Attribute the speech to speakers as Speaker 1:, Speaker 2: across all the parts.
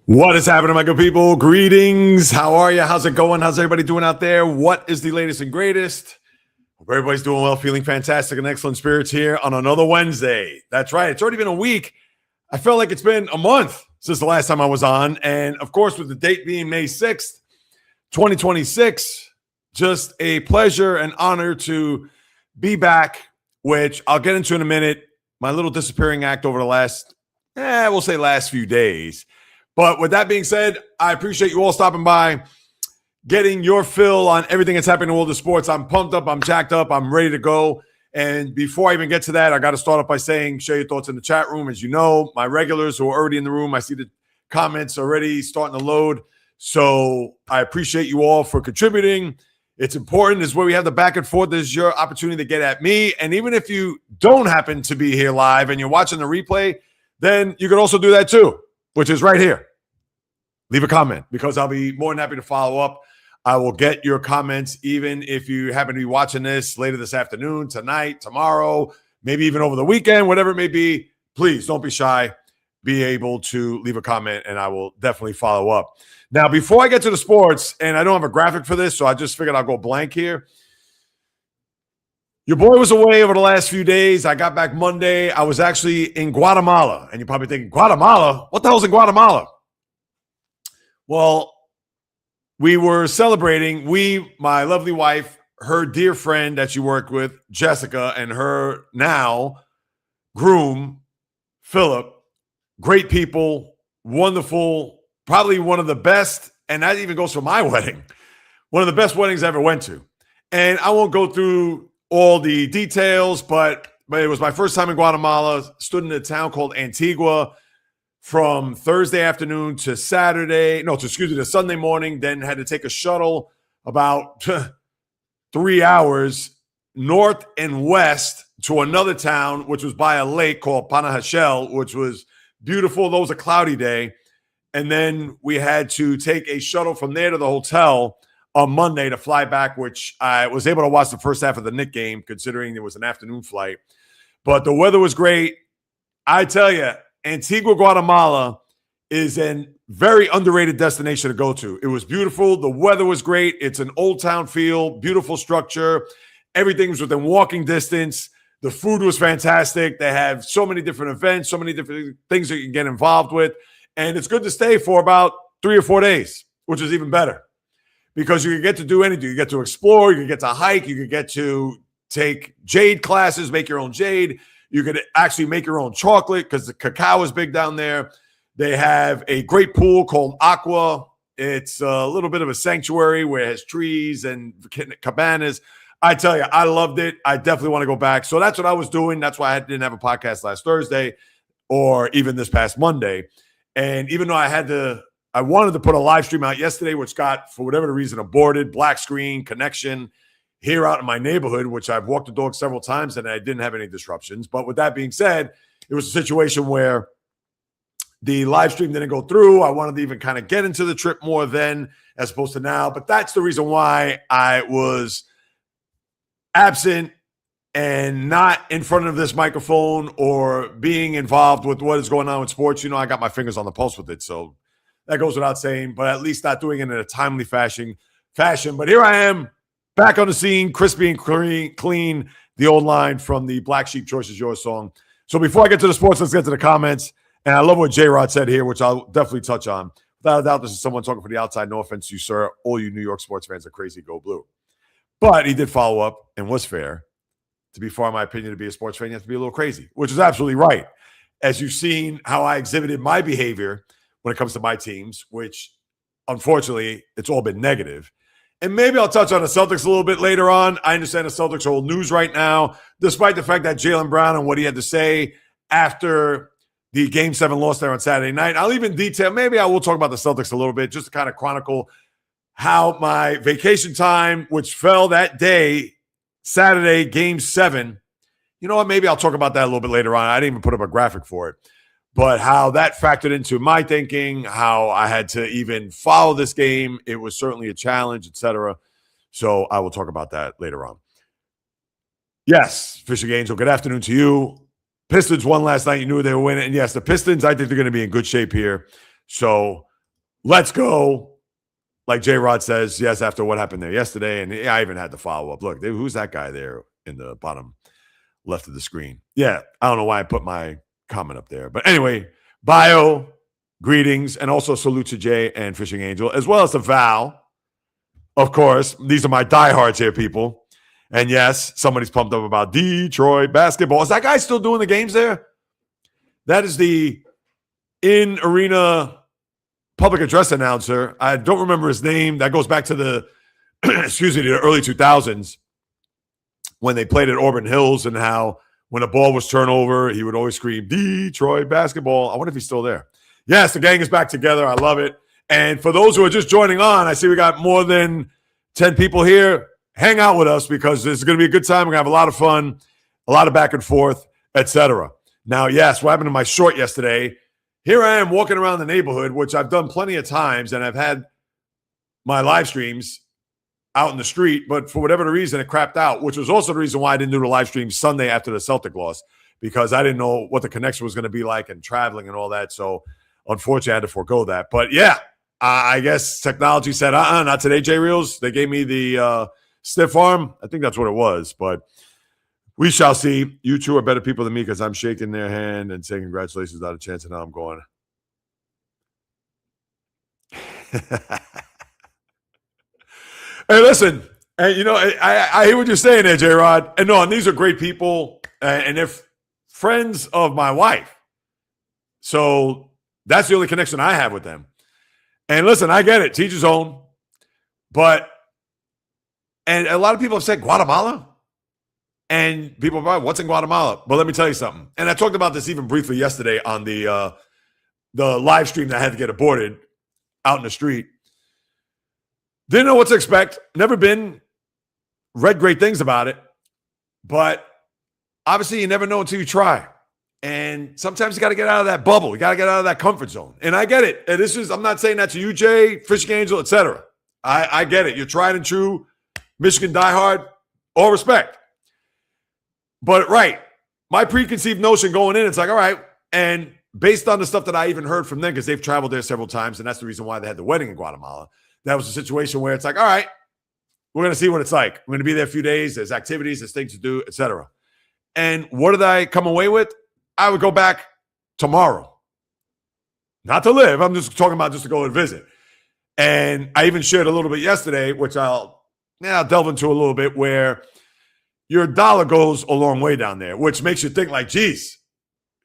Speaker 1: What is happening, my good people? Greetings. How are you? How's it going? How's everybody doing out there? What is the latest and greatest? Hope everybody's doing well, feeling fantastic and excellent spirits here on another Wednesday. That's right. It's already been a week. I felt like it's been a month since the last time I was on. And of course, with the date being May 6th, 2026, just a pleasure and honor to be back, which I'll get into in a minute. My little disappearing act over the last few days. But with that being said, I appreciate you all stopping by, getting your fill on everything that's happening in the world of sports. I'm pumped up. I'm jacked up. I'm ready to go. And before I even get to that, I got to start off by saying, share your thoughts in the chat room. As you know, my regulars who are already in the room, I see the comments already starting to load. So I appreciate you all for contributing. It's important. This is where we have the back and forth. This is your opportunity to get at me. And even if you don't happen to be here live and you're watching the replay, then you can also do that too, which is right here. Leave a comment because I'll be more than happy to follow up. I will get your comments even if you happen to be watching this later this afternoon, tonight, tomorrow, maybe even over the weekend, whatever it may be. Please don't be shy. Be able to leave a comment and I will definitely follow up. Now, before I get to the sports, and I don't have a graphic for this, so I just figured I'll go blank here. Your boy was away over the last few days. I got back Monday. I was actually in Guatemala. And you're probably thinking, Guatemala? What the hell's in Guatemala? Well, we were celebrating. My lovely wife, her dear friend that she worked with, Jessica, and her now groom, Philip. Great people, wonderful, probably one of the best, and that even goes for my wedding, one of the best weddings I ever went to. And I won't go through all the details, but it was my first time in Guatemala. Stood in a town called Antigua from Thursday afternoon to Sunday morning, then had to take a shuttle about 3 hours north and west to another town, which was by a lake called Panajachel, which was beautiful. Though it was a cloudy day. And then we had to take a shuttle from there to the hotel on Monday to fly back, which I was able to watch the first half of the Knick game, considering it was an afternoon flight. But the weather was great. I tell you, Antigua, Guatemala is a very underrated destination to go to. It was beautiful. The weather was great. It's an old town feel, beautiful structure. Everything was within walking distance. The food was fantastic. They have so many different events, so many different things that you can get involved with. And it's good to stay for about 3 or 4 days, which is even better because you can get to do anything. You get to explore. You can get to hike. You can get to take jade classes, make your own jade. You could actually make your own chocolate because the cacao is big down there. They have a great pool called Aqua. It's a little bit of a sanctuary where it has trees and cabanas. I tell you, I loved it. I definitely want to go back. So that's what I was doing. That's why I didn't have a podcast last Thursday or even this past Monday. And even though I wanted to put a live stream out yesterday, which got, for whatever reason, aborted, black screen, connection here out in my neighborhood, which I've walked the dog several times and I didn't have any disruptions. But with that being said, it was a situation where the live stream didn't go through. I wanted to even kind of get into the trip more then as opposed to now. But that's the reason why I was absent and not in front of this microphone or being involved with what is going on with sports. You know, I got my fingers on the pulse with it. So that goes without saying, but at least not doing it in a timely fashion. But here I am, back on the scene, crispy and clean, the old line from the Black Sheep Choice is Yours song. So before I get to the sports, let's get to the comments. And I love what J-Rod said here, which I'll definitely touch on. Without a doubt, this is someone talking for the outside. No offense to you, sir. All you New York sports fans are crazy. Go blue. But he did follow up and was fair. To be fair, in my opinion, to be a sports fan, you have to be a little crazy, which is absolutely right. As you've seen how I exhibited my behavior when it comes to my teams, which unfortunately, it's all been negative. And maybe I'll touch on the Celtics a little bit later on. I understand the Celtics are old news right now, despite the fact that Jaylen Brown and what he had to say after the Game 7 loss there on Saturday night. I'll even detail, maybe I will talk about the Celtics a little bit, just to kind of chronicle how my vacation time, which fell that day, Saturday, Game 7, you know what, maybe I'll talk about that a little bit later on. I didn't even put up a graphic for it. But how that factored into my thinking, how I had to even follow this game. It was certainly a challenge, etc. So I will talk about that later on. Yes, Fishing Angel, good afternoon to you. Pistons won last night. You knew they were winning. And yes, the Pistons, I think they're going to be in good shape here. So let's go. Like J-Rod says, yes, after what happened there yesterday. And I even had to follow up. Look, who's that guy there in the bottom left of the screen? Yeah, I don't know why I put my comment up there. But anyway, bio, greetings, and also salute to Jay and Fishing Angel, as well as to Val. Of course, these are my diehards here, people. And yes, somebody's pumped up about Detroit basketball. Is that guy still doing the games there? That is the in-arena public address announcer. I don't remember his name. That goes back to the, the early 2000s when they played at Auburn Hills and how when a ball was turned over, he would always scream, Detroit basketball. I wonder if he's still there. Yes, the gang is back together. I love it. And for those who are just joining on, I see we got more than 10 people here. Hang out with us because this is going to be a good time. We're going to have a lot of fun, a lot of back and forth, etc. Now, yes, what happened to my short yesterday? Here I am walking around the neighborhood, which I've done plenty of times, and I've had my live streams out in the street, but for whatever the reason, it crapped out, which was also the reason why I didn't do the live stream Sunday after the Celtic loss, because I didn't know what the connection was going to be like and traveling and all that. So, unfortunately, I had to forego that. But, yeah, I guess technology said, not today, J-Reels. They gave me the stiff arm. I think that's what it was, but we shall see. You two are better people than me because I'm shaking their hand and saying congratulations without a chance, and now I'm going. Hey, listen, and you know, I hear what you're saying there, J-Rod. And no, and these are great people, and they're friends of my wife. So that's the only connection I have with them. And listen, I get it, teach his own. But, and a lot of people have said Guatemala. And people are probably, what's in Guatemala? But let me tell you something. And I talked about this even briefly yesterday on the live stream that I had to get aborted out in the street. Didn't know what to expect. Never been. Read great things about it. But obviously you never know until you try. And sometimes you got to get out of that bubble. You got to get out of that comfort zone. And I get it. And I'm not saying that to you, Jay, Fishing Angel, etc. I get it. You're tried and true. Michigan diehard. All respect. But right, my preconceived notion going in, it's like, all right. And based on the stuff that I even heard from them, because they've traveled there several times, and that's the reason why they had the wedding in Guatemala. That was a situation where it's like, all right, we're going to see what it's like. We're going to be there a few days. There's activities, there's things to do, etc. And what did I come away with? I would go back tomorrow. Not to live. I'm just talking about just to go and visit. And I even shared a little bit yesterday, which I'll delve into a little bit, where your dollar goes a long way down there, which makes you think like, geez,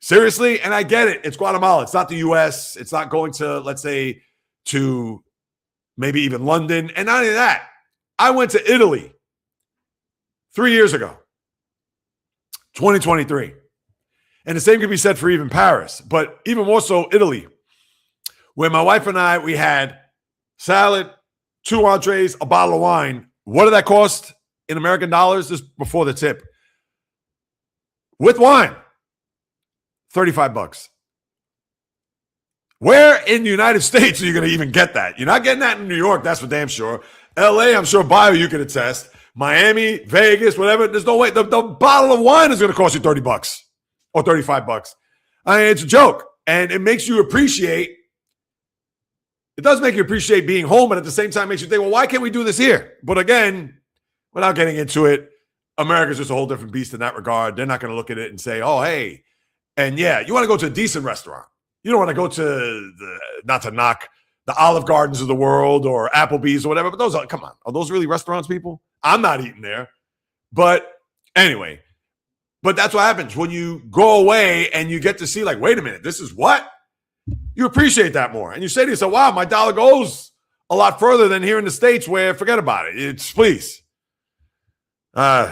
Speaker 1: seriously? And I get it. It's Guatemala. It's not the U.S. It's not going to, let's say, to maybe even London. And not only that, I went to Italy 3 years ago, 2023. And the same can be said for even Paris, but even more so Italy, where my wife and I, we had salad, 2 entrees, a bottle of wine. What did that cost in American dollars? This before the tip. With wine, $35. Where in the United States are you going to even get that? You're not getting that in New York, that's for damn sure. LA, I'm sure Bio, you can attest. Miami, Vegas, whatever. There's no way. The bottle of wine is going to cost you $30 or $35. I mean, it's a joke. And it makes you appreciate. It does make you appreciate being home, but at the same time makes you think, well, why can't we do this here? But again, without getting into it, America's just a whole different beast in that regard. They're not going to look at it and say, oh, hey. And yeah, you want to go to a decent restaurant. You don't want to go to not to knock the Olive Gardens of the world or Applebee's or whatever, but those come on. Are those really restaurants, people? I'm not eating there. But anyway, but that's what happens when you go away and you get to see, like, wait a minute, this is what? You appreciate that more. And you say to yourself, wow, my dollar goes a lot further than here in the States where forget about it. It's please.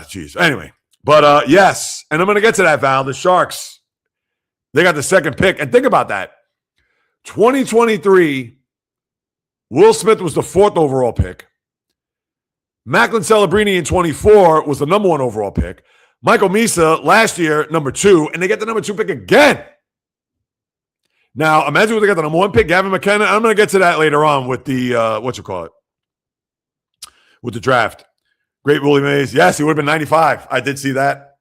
Speaker 1: Geez. Anyway, but yes, and I'm going to get to that, Val. The Sharks, they got the second pick. And think about that. 2023, Will Smith was the 4th overall pick. Macklin Celebrini in 24 was the number 1 overall pick. Michael Misa last year, number 2, and they get the number 2 pick again. Now, imagine when they got the number 1 pick, Gavin McKenna. I'm going to get to that later on with the, with the draft. Great Willie Mays. Yes, he would have been 95. I did see that.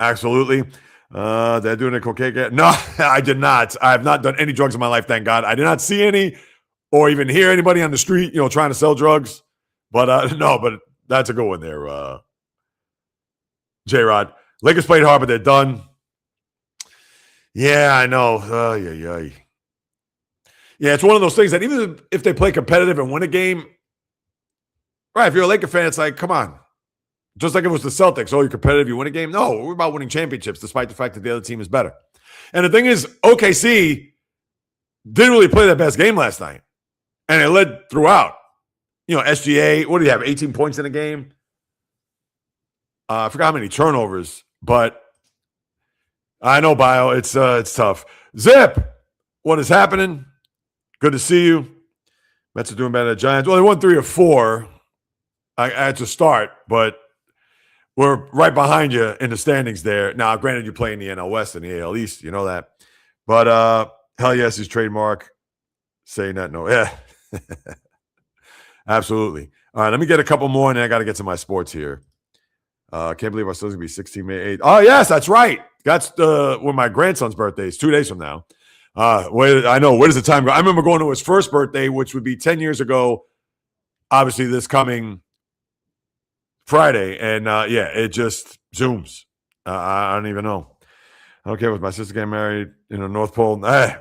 Speaker 1: Absolutely. Did I do any cocaine? No, I did not. I have not done any drugs in my life, thank God. I did not see any or even hear anybody on the street, trying to sell drugs. But no, but that's a good one there, J-Rod. Lakers played hard, but they're done. Yeah, I know. Yeah, it's one of those things that even if they play competitive and win a game, right, if you're a Laker fan, it's like, come on. Just like it was the Celtics. Oh, you're competitive, you win a game. No, we're about winning championships, despite the fact that the other team is better. And the thing is, OKC didn't really play their best game last night. And it led throughout. SGA, what do you have, 18 points in a game? I forgot how many turnovers, but I know, Bio, it's tough. Zip, what is happening? Good to see you. Mets are doing better than the Giants. Well, they won 3 or 4. I had to start, but we're right behind you in the standings there. Now, granted, you play in the NL West and the AL East, you know that. But hell yes, his trademark. Saying that, no. Yeah. Absolutely. All right, let me get a couple more, and then I got to get to my sports here. I can't believe our son's going to be 16 May 8th. Oh, yes, that's right. That's when my grandson's birthday is 2 days from now. I know. Where does the time go? I remember going to his first birthday, which would be 10 years ago, obviously this coming Friday. And, yeah, it just zooms. I don't even know. I don't care if my sister getting married in the North Pole. Hey,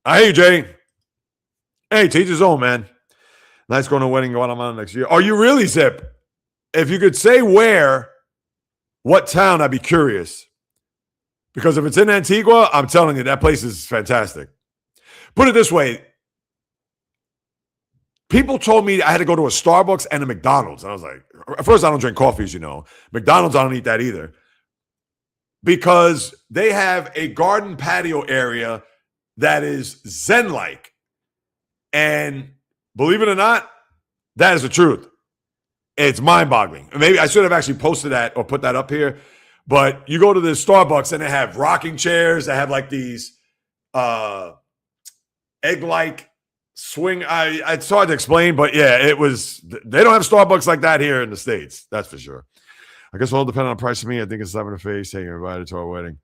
Speaker 1: I hear you, Jay. Hey, teach his own, man. Nice going to a wedding in Guatemala next year. Are you really, Zip? If you could say where, what town, I'd be curious. Because if it's in Antigua, I'm telling you, that place is fantastic. Put it this way. People told me I had to go to a Starbucks and a McDonald's. And I was like, at first, I don't drink coffee, as you know. McDonald's, I don't eat that either. Because they have a garden patio area that is zen-like. And believe it or not, that is the truth. It's mind-boggling. Maybe I should have actually posted that or put that up here. But you go to the Starbucks and they have rocking chairs. They have like these egg-like swing. It's hard to explain, but yeah, it was. They don't have Starbucks like that here in the States. That's for sure. I guess it'll depend on the price of me. I think it's slapping the face saying you're invited to our wedding.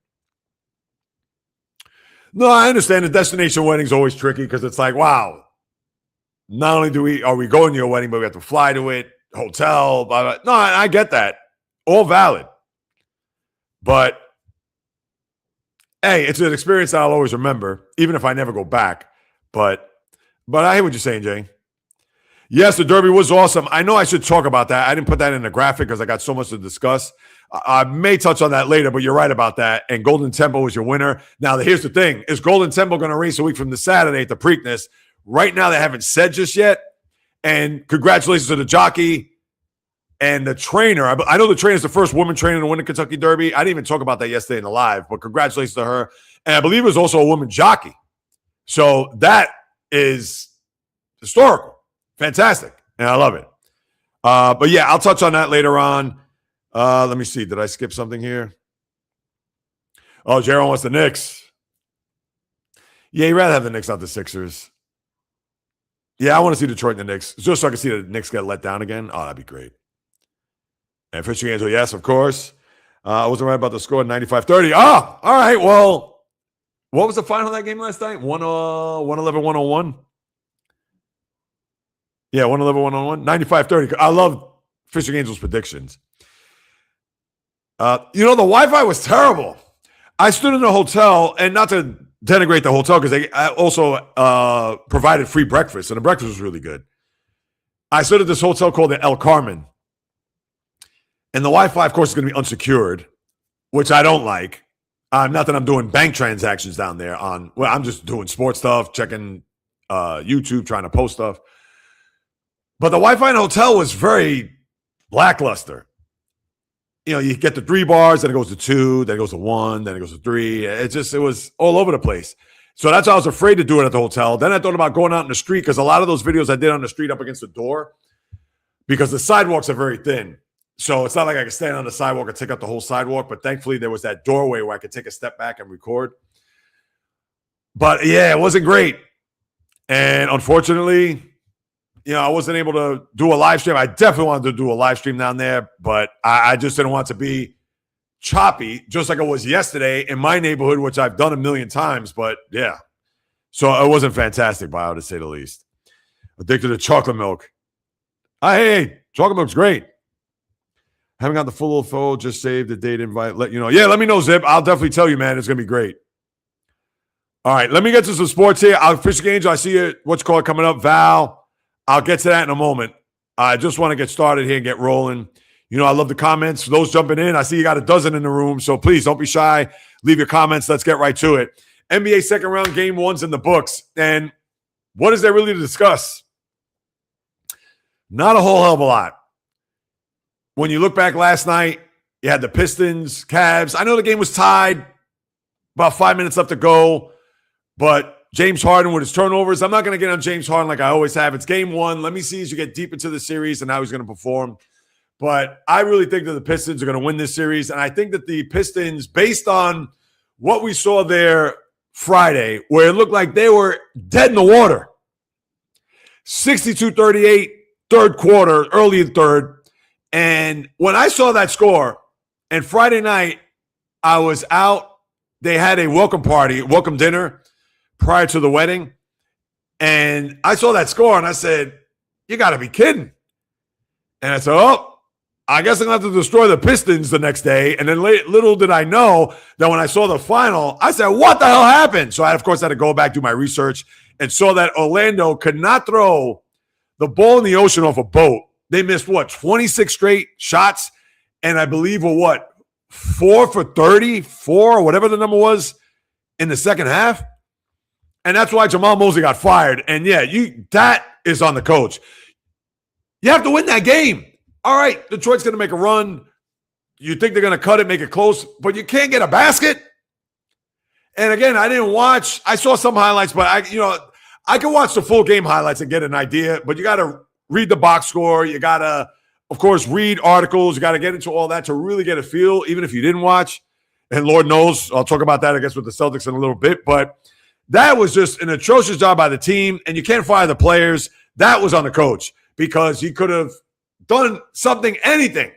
Speaker 1: No, I understand the destination wedding is always tricky because it's like, wow. Not only are we going to your wedding, but we have to fly to it, hotel, blah, blah. No, I get that. All valid. But, hey, it's an experience that I'll always remember, even if I never go back. But I hear what you're saying, Jay. Yes, the Derby was awesome. I know I should talk about that. I didn't put that in the graphic because I got so much to discuss. I may touch on that later, but you're right about that. And Golden Temple was your winner. Now, here's the thing. Is Golden Temple going to race a week from the Saturday at the Preakness? Right now, they haven't said just yet. And congratulations to the jockey and the trainer. I know the trainer is the first woman trainer to win the Kentucky Derby. I didn't even talk about that yesterday in the live, but congratulations to her. And I believe it was also a woman jockey. So that is historical. Fantastic. And I love it. But yeah, I'll touch on that later on. Let me see. Did I skip something here? Oh, Jaron wants the Knicks. Yeah, you'd rather have the Knicks, not the Sixers. Yeah, I want to see Detroit and the Knicks, just so I can see the Knicks get let down again. Oh, that'd be great. And Fishing Angel, yes, of course. I wasn't right about the score, 95-30. Oh, all right. Well, what was the final of that game last night? 111-101? Yeah, 111-101. 95-30. I love Fishing Angel's predictions. The Wi-Fi was terrible. I stood in a hotel, and not to denigrate the hotel because they also provided free breakfast, and the breakfast was really good. I stood at this hotel called the El Carmen, and the Wi-Fi, of course, is going to be unsecured, which I don't like. Not that I'm doing bank transactions down there I'm just doing sports stuff, checking YouTube, trying to post stuff. But the Wi-Fi in the hotel was very lackluster. You get the 3 bars, then it goes to 2, then it goes to 1, then it goes to 3. It was all over the place. So that's why I was afraid to do it at the hotel. Then I thought about going out in the street because a lot of those videos I did on the street up against the door because the sidewalks are very thin. So it's not like I could stand on the sidewalk and take up the whole sidewalk. But thankfully, there was that doorway where I could take a step back and record. But yeah, it wasn't great. And unfortunately, I wasn't able to do a live stream. I definitely wanted to do a live stream down there, but I just didn't want it to be choppy, just like it was yesterday in my neighborhood, which I've done a million times. But yeah, so it wasn't fantastic, by to say the least. Addicted to chocolate milk. Hey, chocolate milk's great. Haven't got the full info, just saved the date invite. Let you know. Yeah, let me know, Zip. I'll definitely tell you, man. It's going to be great. All right, let me get to some sports here. Fishing Angel, I see you. What's called coming up, Val. I'll get to that in a moment. I just want to get started here and get rolling. I love the comments. For those jumping in, I see you got a dozen in the room, so please don't be shy. Leave your comments. Let's get right to it. NBA second round game 1's in the books. And what is there really to discuss? Not a whole hell of a lot. When you look back last night, you had the Pistons, Cavs. I know the game was tied, about 5 minutes left to go, but James Harden with his turnovers. I'm not going to get on James Harden like I always have. It's game 1. Let me see as you get deep into the series and how he's going to perform. But I really think that the Pistons are going to win this series. And I think that the Pistons, based on what we saw there Friday, where it looked like they were dead in the water, 62-38, third quarter, early in third. And when I saw that score, and Friday night, I was out. They had a welcome dinner prior to the wedding. And I saw that score, and I said, you got to be kidding. And I said, I guess I'm going to have to destroy the Pistons the next day. And then little did I know that when I saw the final, I said, what the hell happened? So I, of course, had to go back, do my research, and saw that Orlando could not throw the ball in the ocean off a boat. They missed, 26 straight shots? And I believe were, 4 for 34 or whatever the number was in the second half? And that's why Jamal Mosley got fired. And, yeah, that is on the coach. You have to win that game. All right, Detroit's going to make a run. You think they're going to cut it, make it close, but you can't get a basket? And, again, I didn't watch. I saw some highlights, but I can watch the full game highlights and get an idea, but you got to read the box score. You got to, of course, read articles. You got to get into all that to really get a feel, even if you didn't watch. And Lord knows, I'll talk about that, I guess, with the Celtics in a little bit. But that was just an atrocious job by the team, and you can't fire the players. That was on the coach because he could have done something, anything.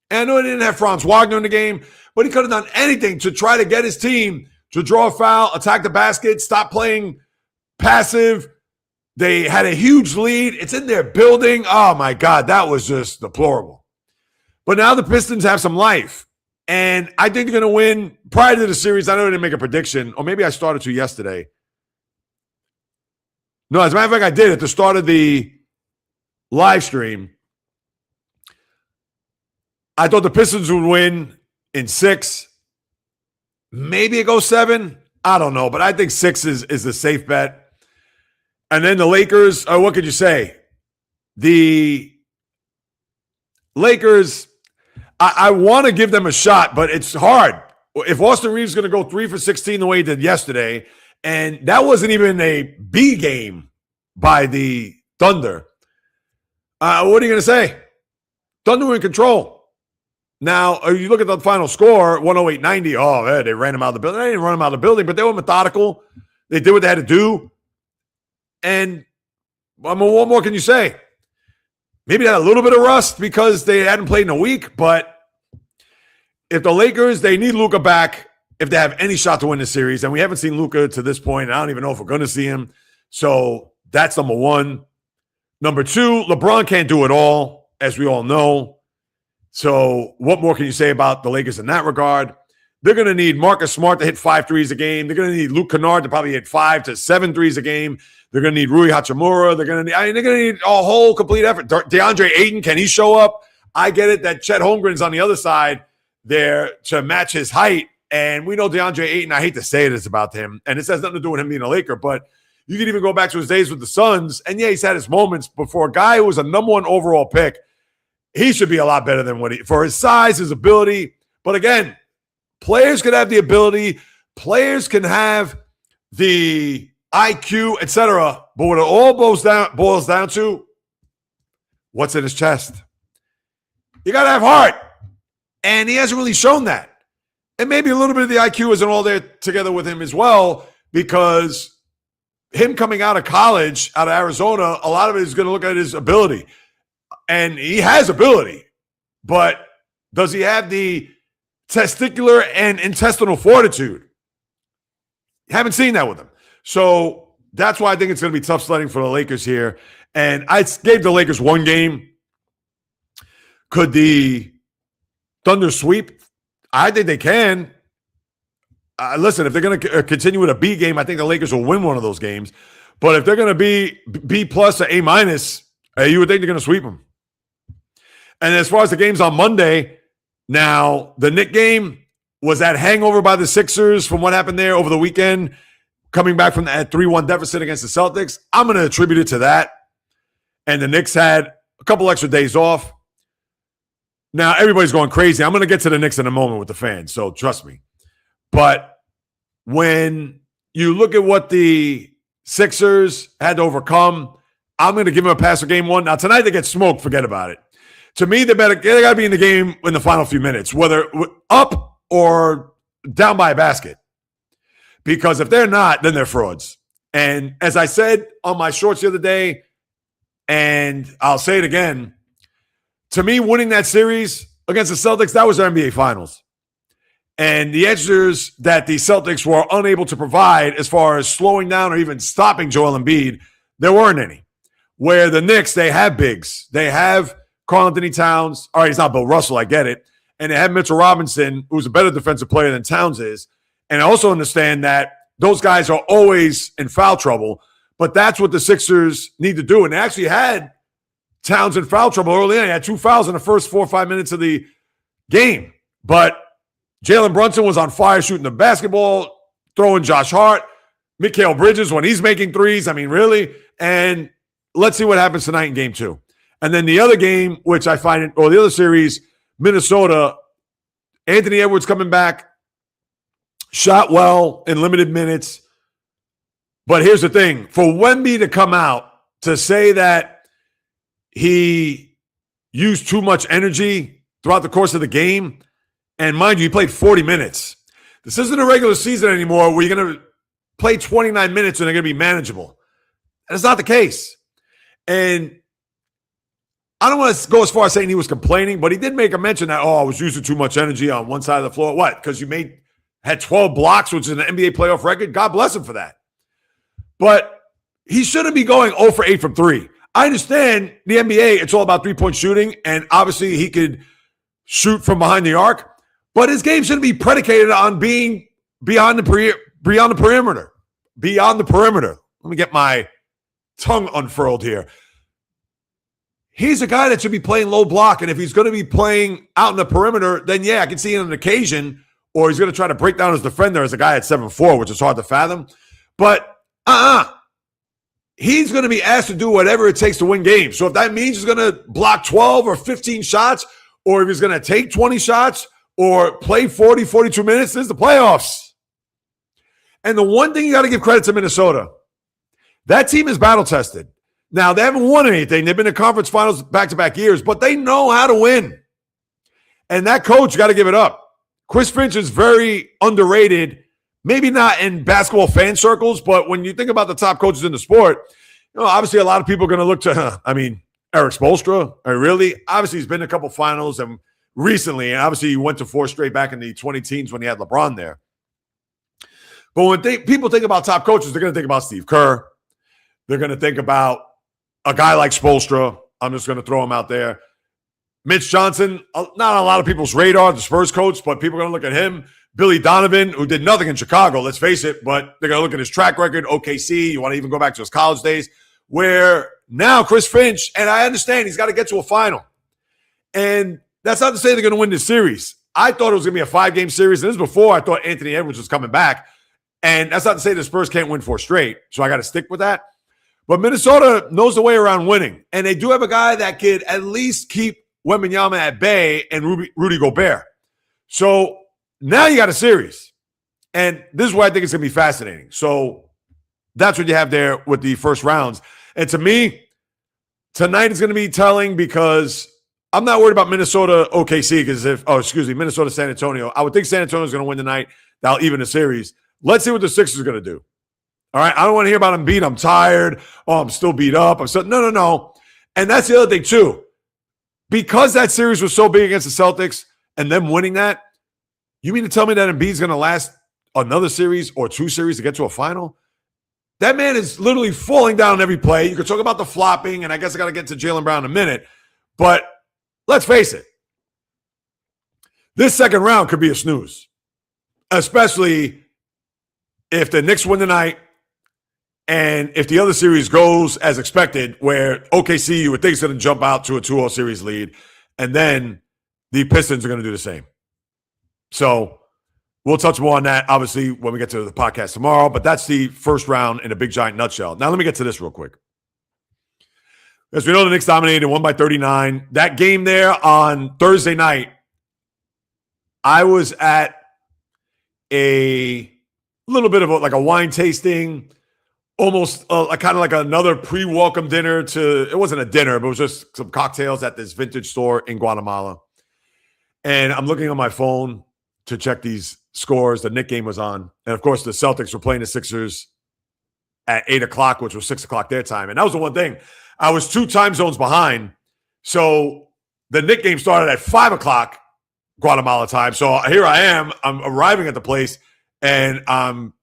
Speaker 1: And I know he didn't have Franz Wagner in the game, but he could have done anything to try to get his team to draw a foul, attack the basket, stop playing passive. They had a huge lead. It's in their building. Oh, my God, that was just deplorable. But now the Pistons have some life, and I think they're going to win. Prior to the series, I know I didn't make a prediction, or maybe I started to yesterday. No, as a matter of fact, I did at the start of the live stream. I thought the Pistons would win in 6. Maybe it goes 7. I don't know, but I think 6 is a safe bet. And then the Lakers, what could you say? The Lakers, I want to give them a shot, but it's hard. If Austin Reeves is going to go 3 for 16 the way he did yesterday, and that wasn't even a B game by the Thunder, what are you going to say? Thunder were in control. Now, you look at the final score, 108-90. Oh, they ran him out of the building. They didn't run him out of the building, but they were methodical. They did what they had to do. And what more can you say? Maybe they had a little bit of rust because they hadn't played in a week, but if the Lakers, they need Luka back if they have any shot to win the series. And we haven't seen Luka to this point. I don't even know if we're going to see him. So that's number 1. Number 2, LeBron can't do it all, as we all know. So what more can you say about the Lakers in that regard? they're going to need Marcus Smart to hit 5 threes a game. They're going to need Luke Kennard to probably hit 5 to 7 threes a game. They're going to need Rui Hachimura. They're going to need a whole complete effort. DeAndre Ayton, can he show up? I get it that Chet Holmgren's on the other side there to match his height. And we know DeAndre Ayton, I hate to say this about him, and this has nothing to do with him being a Laker, but you can even go back to his days with the Suns. And yeah, he's had his moments, but for a guy who was a number 1 overall pick, he should be a lot better than for his size, his ability. But again, players can have the ability, players can have the IQ, etc. But what it all boils down to, what's in his chest? You got to have heart. And he hasn't really shown that. And maybe a little bit of the IQ isn't all there together with him as well, because him coming out of college, out of Arizona, a lot of it is going to look at his ability. And he has ability, but does he have the testicular and intestinal fortitude? Haven't seen that with him. So that's why I think it's going to be tough sledding for the Lakers here. And I gave the Lakers 1 game. Could the Thunder sweep? I think they can. Listen, if they're going to continue with a B game, I think the Lakers will win one of those games. But if they're going to be B plus or A minus, you would think they're going to sweep them. And as far as the games on Monday, now the Knick game was that hangover by the Sixers from what happened there over the weekend, coming back from that 3-1 deficit against the Celtics. I'm going to attribute it to that. And the Knicks had a couple extra days off. Now, everybody's going crazy. I'm going to get to the Knicks in a moment with the fans, so trust me. But when you look at what the Sixers had to overcome, I'm going to give them a pass for game 1. Now, tonight they get smoked. Forget about it. To me, they got to be in the game in the final few minutes, whether up or down by a basket. Because if they're not, then they're frauds. And as I said on my shorts the other day, and I'll say it again, to me, winning that series against the Celtics, that was their NBA Finals. And the answers that the Celtics were unable to provide as far as slowing down or even stopping Joel Embiid, there weren't any. Where the Knicks, they have bigs. They have Karl-Anthony Towns. All right, he's not Bill Russell, I get it. And they have Mitchell Robinson, who's a better defensive player than Towns is. And I also understand that those guys are always in foul trouble. But that's what the Sixers need to do. And they actually had Towns in foul trouble early on. He had 2 fouls in the first 4 or 5 minutes of the game. But Jalen Brunson was on fire shooting the basketball, throwing Josh Hart, Mikal Bridges when he's making threes. I mean, really? And let's see what happens tonight in game 2. And then the other game, which I find, or the other series, Minnesota, Anthony Edwards coming back, shot well in limited minutes. But here's the thing. For Wemby to come out to say that he used too much energy throughout the course of the game, and mind you, he played 40 minutes. This isn't a regular season anymore where you're going to play 29 minutes and they're going to be manageable. That's not the case. And I don't want to go as far as saying he was complaining, but he did make a mention that, I was using too much energy on one side of the floor. What? Because you had 12 blocks, which is an NBA playoff record? God bless him for that. But he shouldn't be going 0 for 8 from 3. I understand the NBA, it's all about three-point shooting, and obviously he could shoot from behind the arc, but his game shouldn't be predicated on being beyond the perimeter. Beyond the perimeter. Let me get my tongue unfurled here. He's a guy that should be playing low block, and if he's going to be playing out in the perimeter, then yeah, I can see it on an occasion, or he's going to try to break down his defender as a guy at 7'4", which is hard to fathom. But he's going to be asked to do whatever it takes to win games. So if that means he's going to block 12 or 15 shots, or if he's going to take 20 shots or play 40, 42 minutes, this is the playoffs. And the one thing you got to give credit to Minnesota, that team is battle-tested. Now, they haven't won anything. They've been in conference finals back-to-back years, but they know how to win. And that coach, got to give it up. Chris Finch is very underrated, maybe not in basketball fan circles, but when you think about the top coaches in the sport, obviously a lot of people are going to look to, Eric Spoelstra. Really? Obviously, he's been in a couple finals and recently, and obviously he went to 4 straight back in the 2010s when he had LeBron there. But when people think about top coaches, they're going to think about Steve Kerr. They're going to think about a guy like Spoelstra. I'm just going to throw him out there. Mitch Johnson, not on a lot of people's radar, the Spurs coach, but people are going to look at him. Billy Donovan, who did nothing in Chicago, let's face it, but they're going to look at his track record, OKC, you want to even go back to his college days, where now Chris Finch, and I understand he's got to get to a final. And that's not to say they're going to win this series. I thought it was going to be a 5-game series, and this was before I thought Anthony Edwards was coming back. And that's not to say the Spurs can't win 4 straight, so I got to stick with that. But Minnesota knows the way around winning, and they do have a guy that could at least keep Wembanyama at bay and Rudy Gobert. So now you got a series, and this is why I think it's going to be fascinating. So that's what you have there with the first rounds. And to me, tonight is going to be telling because I'm not worried about Minnesota OKC Minnesota San Antonio. I would think San Antonio is going to win tonight. That'll even the series. Let's see what the Sixers are going to do. All right, I don't want to hear about them beat. I'm tired. Oh, I'm still beat up. No. And that's the other thing too. Because that series was so big against the Celtics and them winning that, you mean to tell me that Embiid's going to last another series or 2 series to get to a final? That man is literally falling down every play. You could talk about the flopping, and I guess I got to get to Jaylen Brown in a minute. But let's face it. This second round could be a snooze, especially if the Knicks win tonight and if the other series goes as expected, where OKC, you would think, is going to jump out to a 2-0 series lead, and then the Pistons are going to do the same. So we'll touch more on that, obviously, when we get to the podcast tomorrow, but that's the first round in a big, giant nutshell. Now, let me get to this real quick. As we know, the Knicks dominated and won by 39. That game there on Thursday night, I was at a little bit of a wine tasting, almost kind of like another pre-welcome dinner to, it wasn't a dinner, but it was just some cocktails at this vintage store in Guatemala. And I'm looking on my phone to check these scores. The Knick game was on. And, of course, the Celtics were playing the Sixers at 8 o'clock, which was 6 o'clock their time. And that was the one thing. I was 2 time zones behind. So the Knick game started at 5 o'clock Guatemala time. So here I am. I'm arriving at the place, and I'm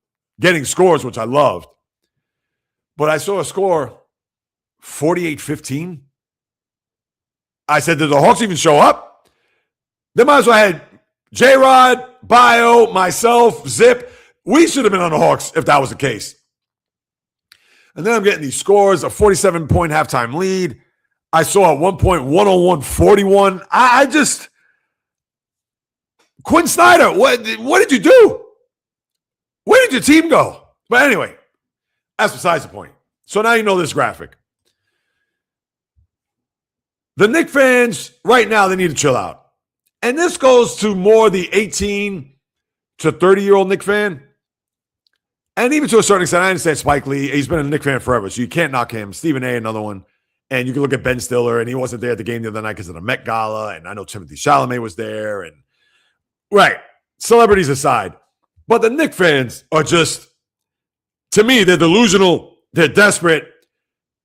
Speaker 1: getting scores, which I loved. But I saw a score, 48-15. I said, did the Hawks even show up? They might as well have had J-Rod, Bio, myself, Zip. We should have been on the Hawks if that was the case. And then I'm getting these scores, a 47-point halftime lead. I saw at one point 101-41. I just, Quinn Snyder, what did you do? Where did your team go? But anyway, that's besides the point. So now you know this graphic. The Knicks fans, right now, they need to chill out. And this goes to more the 18 to 30-year-old Knicks fan. And even to a certain extent, I understand Spike Lee. He's been a Knicks fan forever, so you can't knock him. Stephen A., another one. And you can look at Ben Stiller, and he wasn't there at the game the other night because of the Met Gala. And I know Timothée Chalamet was there. And right, celebrities aside. But the Knicks fans are just, to me, they're delusional. They're desperate.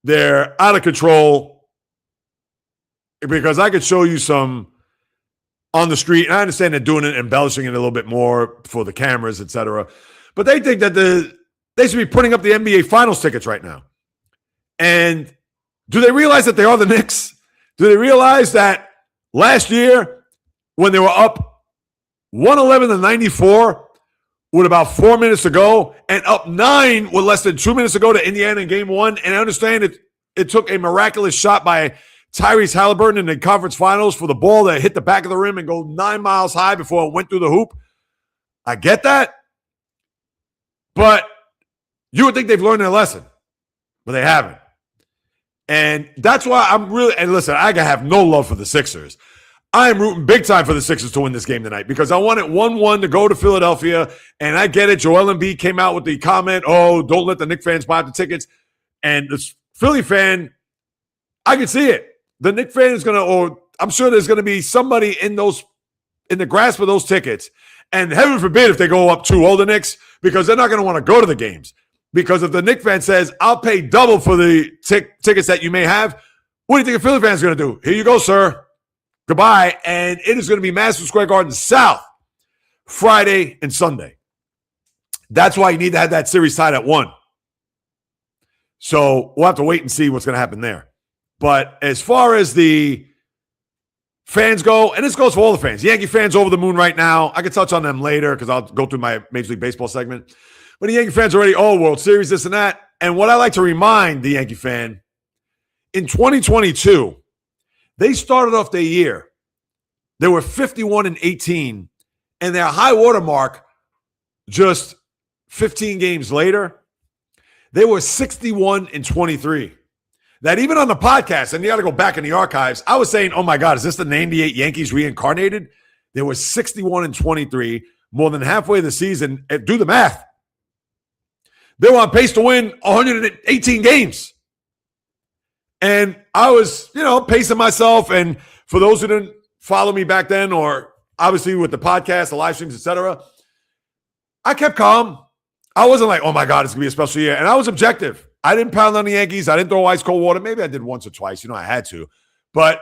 Speaker 1: They're out of control. Because I could show you some on the street. And I understand they're doing it, embellishing it a little bit more for the cameras, etc. But they think that they should be putting up the NBA Finals tickets right now. And do they realize that they are the Knicks? Do they realize that last year when they were up 111-94 with about 4 minutes to go and up 9 with less than 2 minutes to go to Indiana in game 1? And I understand it took a miraculous shot by Tyrese Halliburton in the conference finals for the ball that hit the back of the rim and go 9 miles high before it went through the hoop. I get that. But you would think they've learned their lesson. But they haven't. And that's why I'm really, and listen, I have no love for the Sixers. I am rooting big time for the Sixers to win this game tonight because I want it 1-1 to go to Philadelphia. And I get it. Joel Embiid came out with the comment, oh, don't let the Knicks fans buy the tickets. And the Philly fan, I can see it. The Knicks fan is going to, or I'm sure there's going to be somebody in the grasp of those tickets. And heaven forbid if they go up 2-0 the Knicks, because they're not going to want to go to the games. Because if the Knicks fan says, I'll pay double for the tickets that you may have, what do you think a Philly fan is going to do? Here you go, sir. Goodbye. And it is going to be Madison Square Garden South Friday and Sunday. That's why you need to have that series tied at 1. So we'll have to wait and see what's going to happen there. But as far as the fans go, and this goes for all the fans. Yankee fans over the moon right now. I can touch on them later because I'll go through my Major League Baseball segment. But the Yankee fans already, World Series, this and that. And what I like to remind the Yankee fan, in 2022, they started off their year. They were 51-18, and their high water mark just 15 games later, they were 61-23. That even on the podcast, and you got to go back in the archives, I was saying, oh my God, is this the 98 Yankees reincarnated? They were 61-23, more than halfway of the season. Do the math. They were on pace to win 118 games. And I was, pacing myself. And for those who didn't follow me back then, or obviously with the podcast, the live streams, etc., I kept calm. I wasn't like, oh my God, it's going to be a special year. And I was objective. I didn't pound on the Yankees. I didn't throw ice cold water. Maybe I did once or twice. I had to. But,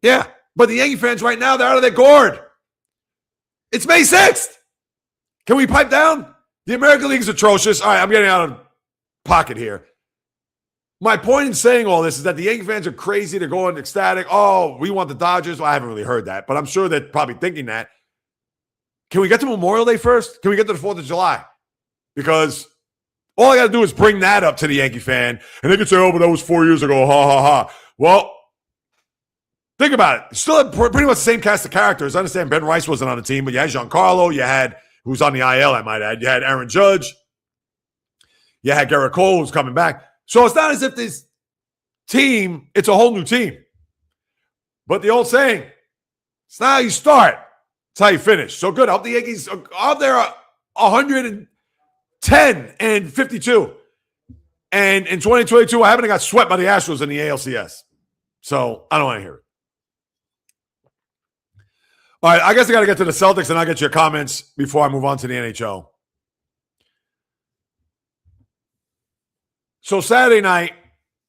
Speaker 1: yeah. But the Yankee fans right now, they're out of their gourd. It's May 6th. Can we pipe down? The American League is atrocious. All right, I'm getting out of pocket here. My point in saying all this is that the Yankee fans are crazy. They're going ecstatic. Oh, we want the Dodgers. Well, I haven't really heard that, but I'm sure they're probably thinking that. Can we get to Memorial Day first? Can we get to the 4th of July? Because all I got to do is bring that up to the Yankee fan, and they can say, oh, but that was 4 years ago. Ha, ha, ha. Well, think about it. Still had pretty much the same cast of characters. I understand Ben Rice wasn't on the team, but you had Giancarlo. You had, who's on the IL, I might add. You had Aaron Judge. You had Garrett Cole, who's coming back. So it's not as if this team, it's a whole new team. But the old saying, it's not how you start, it's how you finish. So good. I hope the Yankees are out there 110-52. And in 2022, I haven't got swept by the Astros in the ALCS. So I don't want to hear it. All right, I guess I got to get to the Celtics, and I'll get your comments before I move on to the NHL. So Saturday night,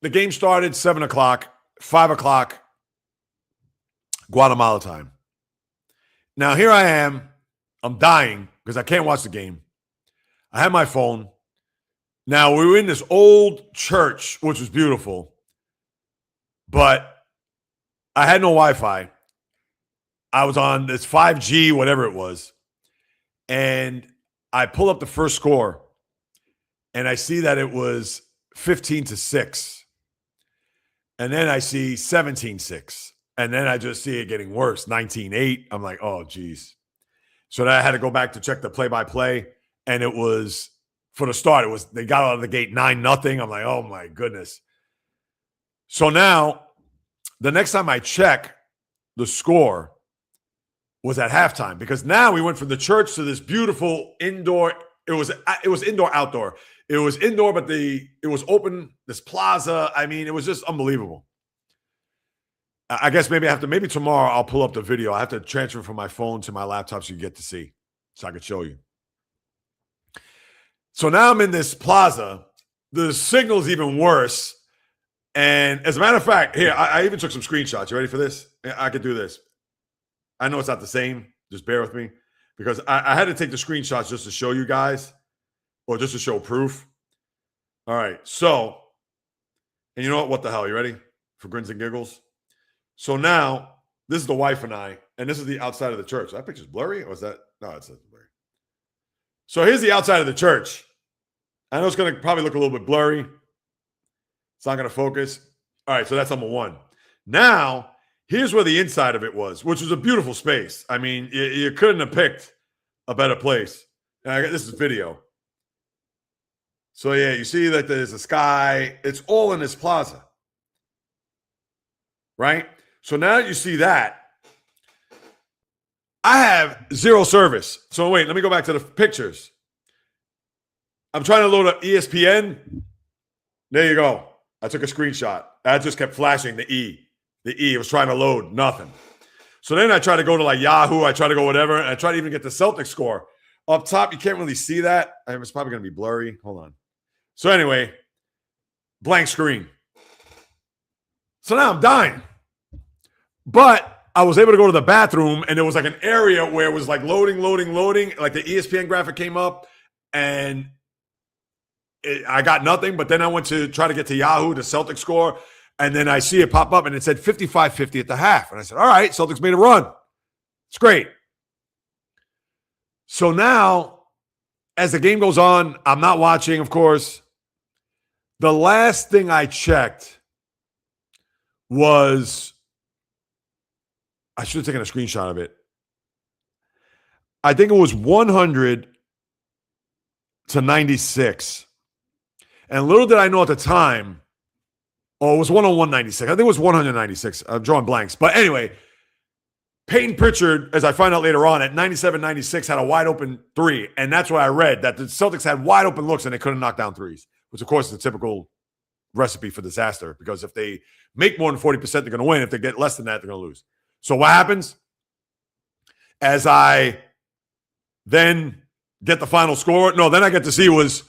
Speaker 1: the game started 7 o'clock, 5 o'clock, Guatemala time. Now, here I am. I'm dying because I can't watch the game. I had my phone. Now, we were in this old church, which was beautiful, but I had no Wi-Fi. I was on this 5G, whatever it was, and I pull up the first score, and I see that it was 15-6. And then I see 17-6. And then I just see it getting worse, 19-8. I'm like, oh, geez. So then I had to go back to check the play-by-play. And it was, for the start, they got out of the gate 9-0. I'm like, oh, my goodness. So now, the next time I check the score was at halftime. Because now we went from the church to this beautiful indoor. It was indoor-outdoor. It was indoor, but it was open, this plaza. I mean, it was just unbelievable. I guess maybe tomorrow I'll pull up the video. I have to transfer from my phone to my laptop so you get to see, so I can show you. So now I'm in this plaza. The signal's even worse. And as a matter of fact, here, I even took some screenshots. You ready for this? I could do this. I know it's not the same. Just bear with me. Because I had to take the screenshots just to show you guys. Or just to show proof. All right. So, and you know what? What the hell? You ready for grins and giggles? So now, this is the wife and I, and this is the outside of the church. That picture's blurry? Or is that? No, it's not blurry. So here's the outside of the church. I know it's going to probably look a little bit blurry. It's not going to focus. All right. So that's number one. Now, here's where the inside of it was, which was a beautiful space. I mean, you couldn't have picked a better place. And this is video. So, yeah, you see that there's a sky. It's all in this plaza, right? So now that you see that, I have zero service. So, wait, let me go back to the pictures. I'm trying to load up ESPN. There you go. I took a screenshot. I just kept flashing the E. The E. It was trying to load. Nothing. So then I tried to go to like Yahoo. I tried to go whatever. And I tried to even get the Celtics score. Up top, you can't really see that. It's probably going to be blurry. Hold on. So anyway, blank screen. So now I'm dying. But I was able to go to the bathroom, and there was like an area where it was like loading. Like the ESPN graphic came up, and I got nothing. But then I went to try to get to Yahoo, the Celtics score, And then I see it pop up and it said 55-50 at the half. And I said, all right, Celtics made a run. It's great. So now, as the game goes on, I'm not watching, of course. The last thing I checked was, I should have taken a screenshot of it. I think it was 100-96. And little did I know at the time, it was 101-96. I think it was 196. I'm drawing blanks. But anyway, Peyton Pritchard, as I find out later on, at 97-96 had a wide open three. And that's what I read, that the Celtics had wide open looks and they couldn't knock down threes, which, of course, is a typical recipe for disaster, because if they make more than 40%, they're going to win. If they get less than that, they're going to lose. So what happens? As I then get the final score, then I get to see was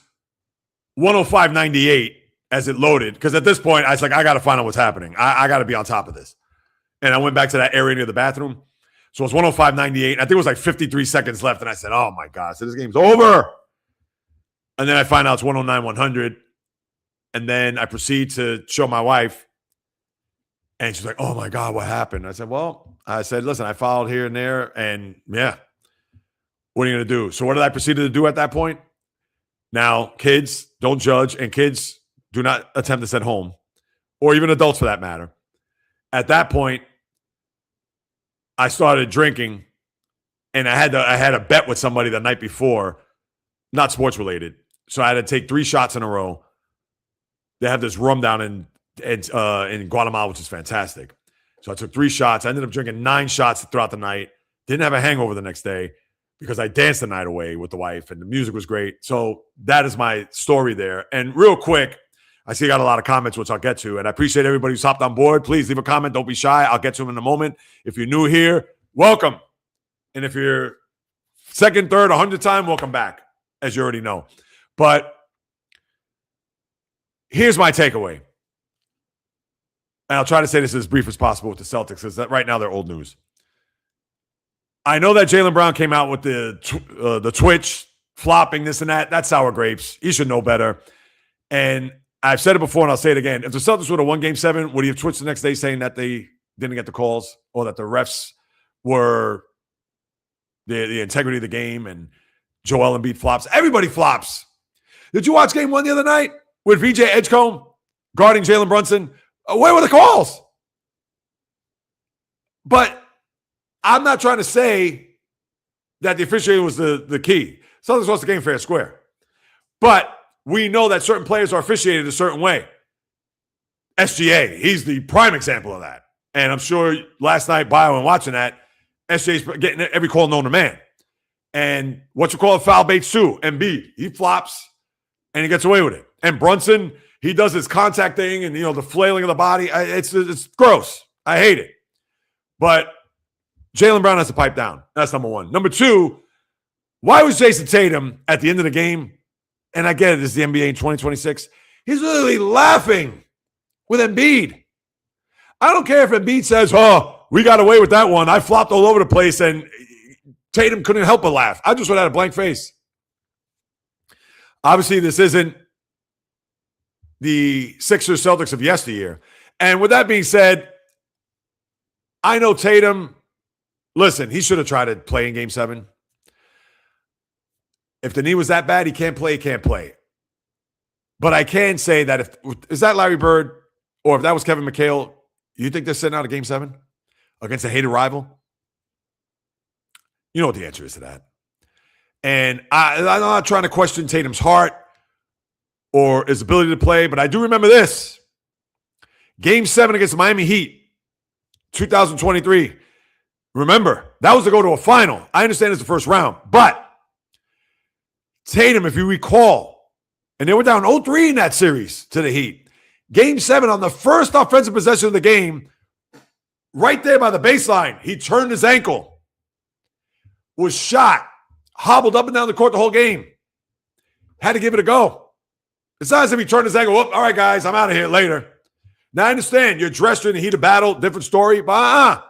Speaker 1: 105-98 as it loaded, because at this point, I was like, I got to find out what's happening. I got to be on top of this. And I went back to that area near the bathroom. So it was 105-98. I think it was like 53 seconds left. And I said, oh, my God. So this game's over. And then I find out it's 109-100. And then I proceed to show my wife. And she's like, oh, my God, what happened? I said, listen, I followed here and there. And, yeah, what are you going to do? So what did I proceed to do at that point? Now, kids, don't judge. And kids, do not attempt this at home, or even adults for that matter. At that point, I started drinking, and I had a bet with somebody the night before, not sports related. So I had to take 3 shots in a row. They have this rum down in Guatemala, which is fantastic. So I took 3 shots. I ended up drinking 9 shots throughout the night. Didn't have a hangover the next day because I danced the night away with the wife, and the music was great. So that is my story there. And real quick, I see I got a lot of comments, which I'll get to, and I appreciate everybody who's hopped on board. Please leave a comment. Don't be shy. I'll get to them in a moment. If you're new here, welcome. And if you're second, third, 100th time, welcome back, as you already know. But here's my takeaway. And I'll try to say this as brief as possible with the Celtics, because that right now they're old news. I know that Jaylen Brown came out with the twitch, flopping, this and that. That's sour grapes. He should know better. And I've said it before, and I'll say it again. If the Celtics would have won Game 7, would he have twitched the next day saying that they didn't get the calls, or that the refs were the integrity of the game and Joel Embiid flops? Everybody flops. Did you watch Game 1 the other night with VJ Edgecombe guarding Jalen Brunson? Where were the calls? But I'm not trying to say that the officiating was the key. Celtics lost the game fair and square. But we know that certain players are officiated a certain way. SGA, he's the prime example of that. And I'm sure last night, Bio, and watching that, SGA's getting every call known to man. And what you call a foul baits too. Embiid, he flops and he gets away with it. And Brunson, he does his contact thing and, the flailing of the body. It's gross. I hate it. But Jaylen Brown has to pipe down. That's number one. Number two, why was Jason Tatum at the end of the game, and I get it, this is the NBA in 2026, he's literally laughing with Embiid. I don't care if Embiid says, oh, we got away with that one. I flopped all over the place, and Tatum couldn't help but laugh. I just would have had a blank face. Obviously, this isn't the Sixers Celtics of yesteryear. And with that being said, I know Tatum, listen, he should have tried to play in Game 7. If the knee was that bad, he can't play, he can't play. But I can say that is that Larry Bird, or if that was Kevin McHale, you think they're sitting out of Game 7 against a hated rival? You know what the answer is to that. And I'm not trying to question Tatum's heart or his ability to play, but I do remember this. Game 7 against the Miami Heat, 2023. Remember, that was to go to a final. I understand it's the first round, but Tatum, if you recall, and they were down 0-3 in that series to the Heat. Game 7, on the first offensive possession of the game, right there by the baseline, he turned his ankle, was shot, hobbled up and down the court the whole game. Had to give it a go. It's not as if he turned his ankle, all right, guys, I'm out of here later. Now, I understand you're dressed in the heat of battle, different story, but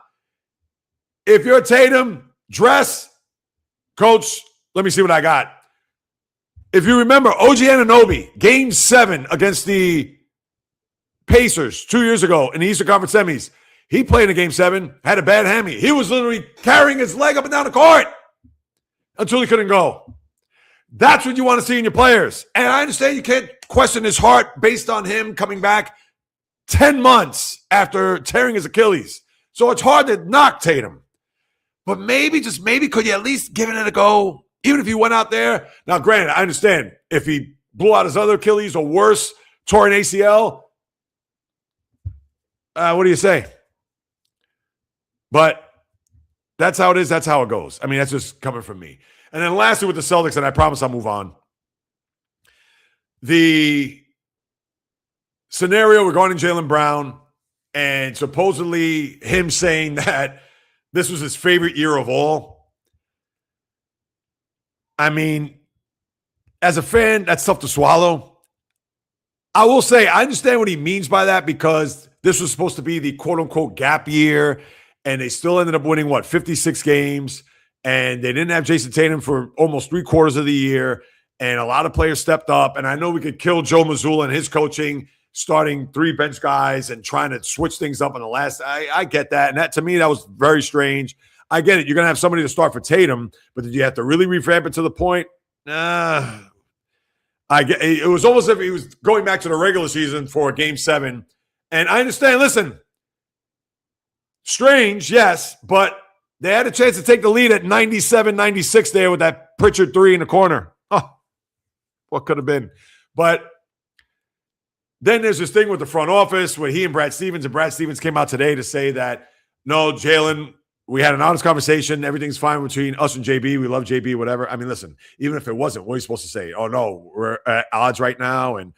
Speaker 1: if you're Tatum, dress, coach, let me see what I got. If you remember, OG Anunoby, Game 7 against the Pacers 2 years ago in the Eastern Conference semis. He played in a game 7, had a bad hammy. He was literally carrying his leg up and down the court until he couldn't go. That's what you want to see in your players. And I understand you can't question his heart based on him coming back 10 months after tearing his Achilles. So it's hard to knock Tatum. But maybe, just maybe, could you at least give it a go? Even if he went out there. Now, granted, I understand if he blew out his other Achilles or worse, tore an ACL, what do you say? But that's how it is. That's how it goes. I mean, that's just coming from me. And then lastly with the Celtics, and I promise I'll move on. The scenario regarding Jaylen Brown and supposedly him saying that this was his favorite year of all. I mean, as a fan, that's tough to swallow. I will say I understand what he means by that because this was supposed to be the quote-unquote gap year, and they still ended up winning, 56 games, and they didn't have Jason Tatum for almost 3/4 of the year, and a lot of players stepped up, and I know we could kill Joe Mazzulla and his coaching, starting 3 bench guys and trying to switch things up in the last. I get that, and that to me, that was very strange. I get it. You're going to have somebody to start for Tatum, but did you have to really revamp it to the point? I get it. Was almost as if he was going back to the regular season for Game 7. And I understand, listen, strange, yes, but they had a chance to take the lead at 97-96 there with that Pritchard 3 in the corner. Oh, what could have been? But then there's this thing with the front office where he and Brad Stevens came out today to say that, no, Jaylen, we had an honest conversation. Everything's fine between us and JB. We love JB, whatever. I mean, listen, even if it wasn't, what are you supposed to say? Oh, no, we're at odds right now, and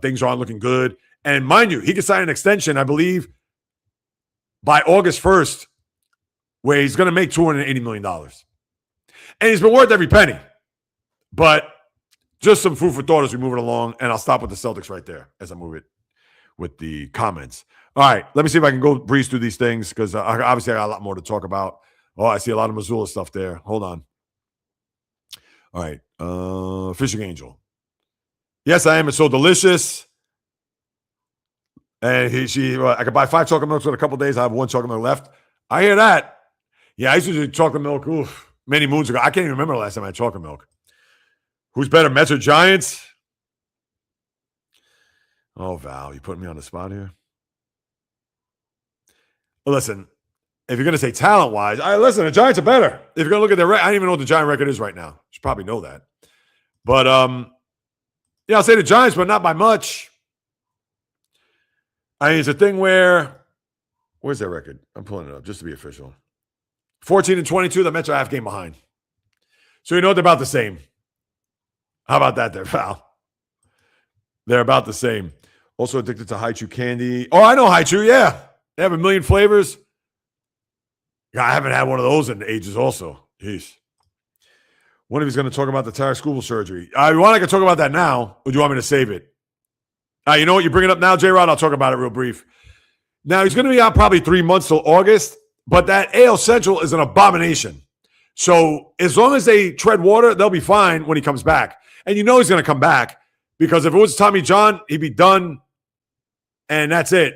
Speaker 1: things aren't looking good. And mind you, he could sign an extension, I believe, by August 1st, where he's going to make $280 million. And he's been worth every penny. But just some food for thought as we move it along, and I'll stop with the Celtics right there as I move it with the comments. All right, let me see if I can go breeze through these things because obviously I got a lot more to talk about. Oh, I see a lot of Mazzulla stuff there. Hold on. All right, Fishing Angel. Yes, I am. It's so delicious. And I could buy 5 chocolate milks in a couple of days. I have 1 chocolate milk left. I hear that. Yeah, I used to do chocolate milk many moons ago. I can't even remember the last time I had chocolate milk. Who's better, Mets or Giants? Oh, Val, you putting me on the spot here? Well, listen, if you're going to say talent-wise, listen, the Giants are better. If you're going to look at their record, I don't even know what the Giant record is right now. You should probably know that. But, yeah, I'll say the Giants, but not by much. I mean, it's a thing where's their record? I'm pulling it up just to be official. 14-22, the Mets are half game behind. So you know they're about the same. How about that there, pal? They're about the same. Also addicted to Haichu candy. Oh, I know Haichu, yeah. They have a million flavors. Yeah, I haven't had one of those in ages also. Jeez. When he's going to talk about the Tara Scuba surgery. You want I can talk about that now, or do you want me to save it? You know what? You bring it up now, J-Rod. I'll talk about it real brief. Now, he's going to be out probably 3 months till August, but that AL Central is an abomination. So as long as they tread water, they'll be fine when he comes back. And you know he's going to come back because if it was Tommy John, he'd be done, and that's it.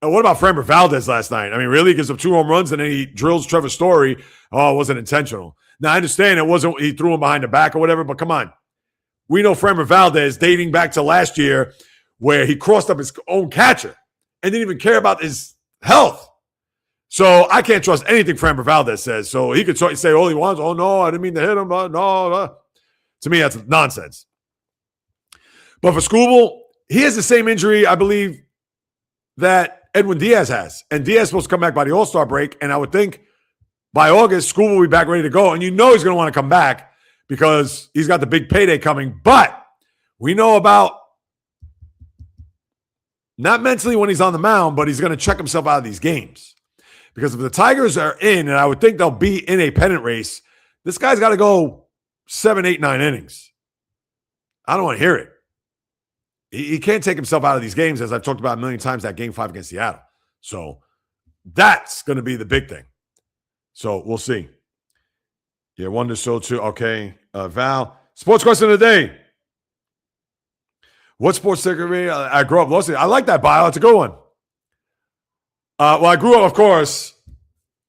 Speaker 1: What about Framber Valdez last night? I mean, really? He gives up 2 home runs, and then he drills Trevor Story. Oh, it wasn't intentional. Now, I understand it wasn't, he threw him behind the back or whatever, but come on. We know Framber Valdez dating back to last year where he crossed up his own catcher and didn't even care about his health. So I can't trust anything Framber Valdez says. So he could say all he wants. Oh, no, I didn't mean to hit him. No. To me, that's nonsense. But for Skubal, he has the same injury, I believe, that Edwin Diaz has. And Diaz is supposed to come back by the All-Star break. And I would think by August, Skubal will be back ready to go. And you know he's going to want to come back because he's got the big payday coming. But we know about not mentally when he's on the mound, but he's going to check himself out of these games. Because if the Tigers are in, and I would think they'll be in a pennant race, this guy's got to go 7, 8, 9 innings. I don't want to hear it. He can't take himself out of these games, as I've talked about a million times, that Game 5 against Seattle. So that's going to be the big thing. So we'll see. Yeah, Wonder So too. Okay. Val, sports question of the day. What sports ticker? I grew up listening. I like that bio. It's a good one. Well, I grew up, of course,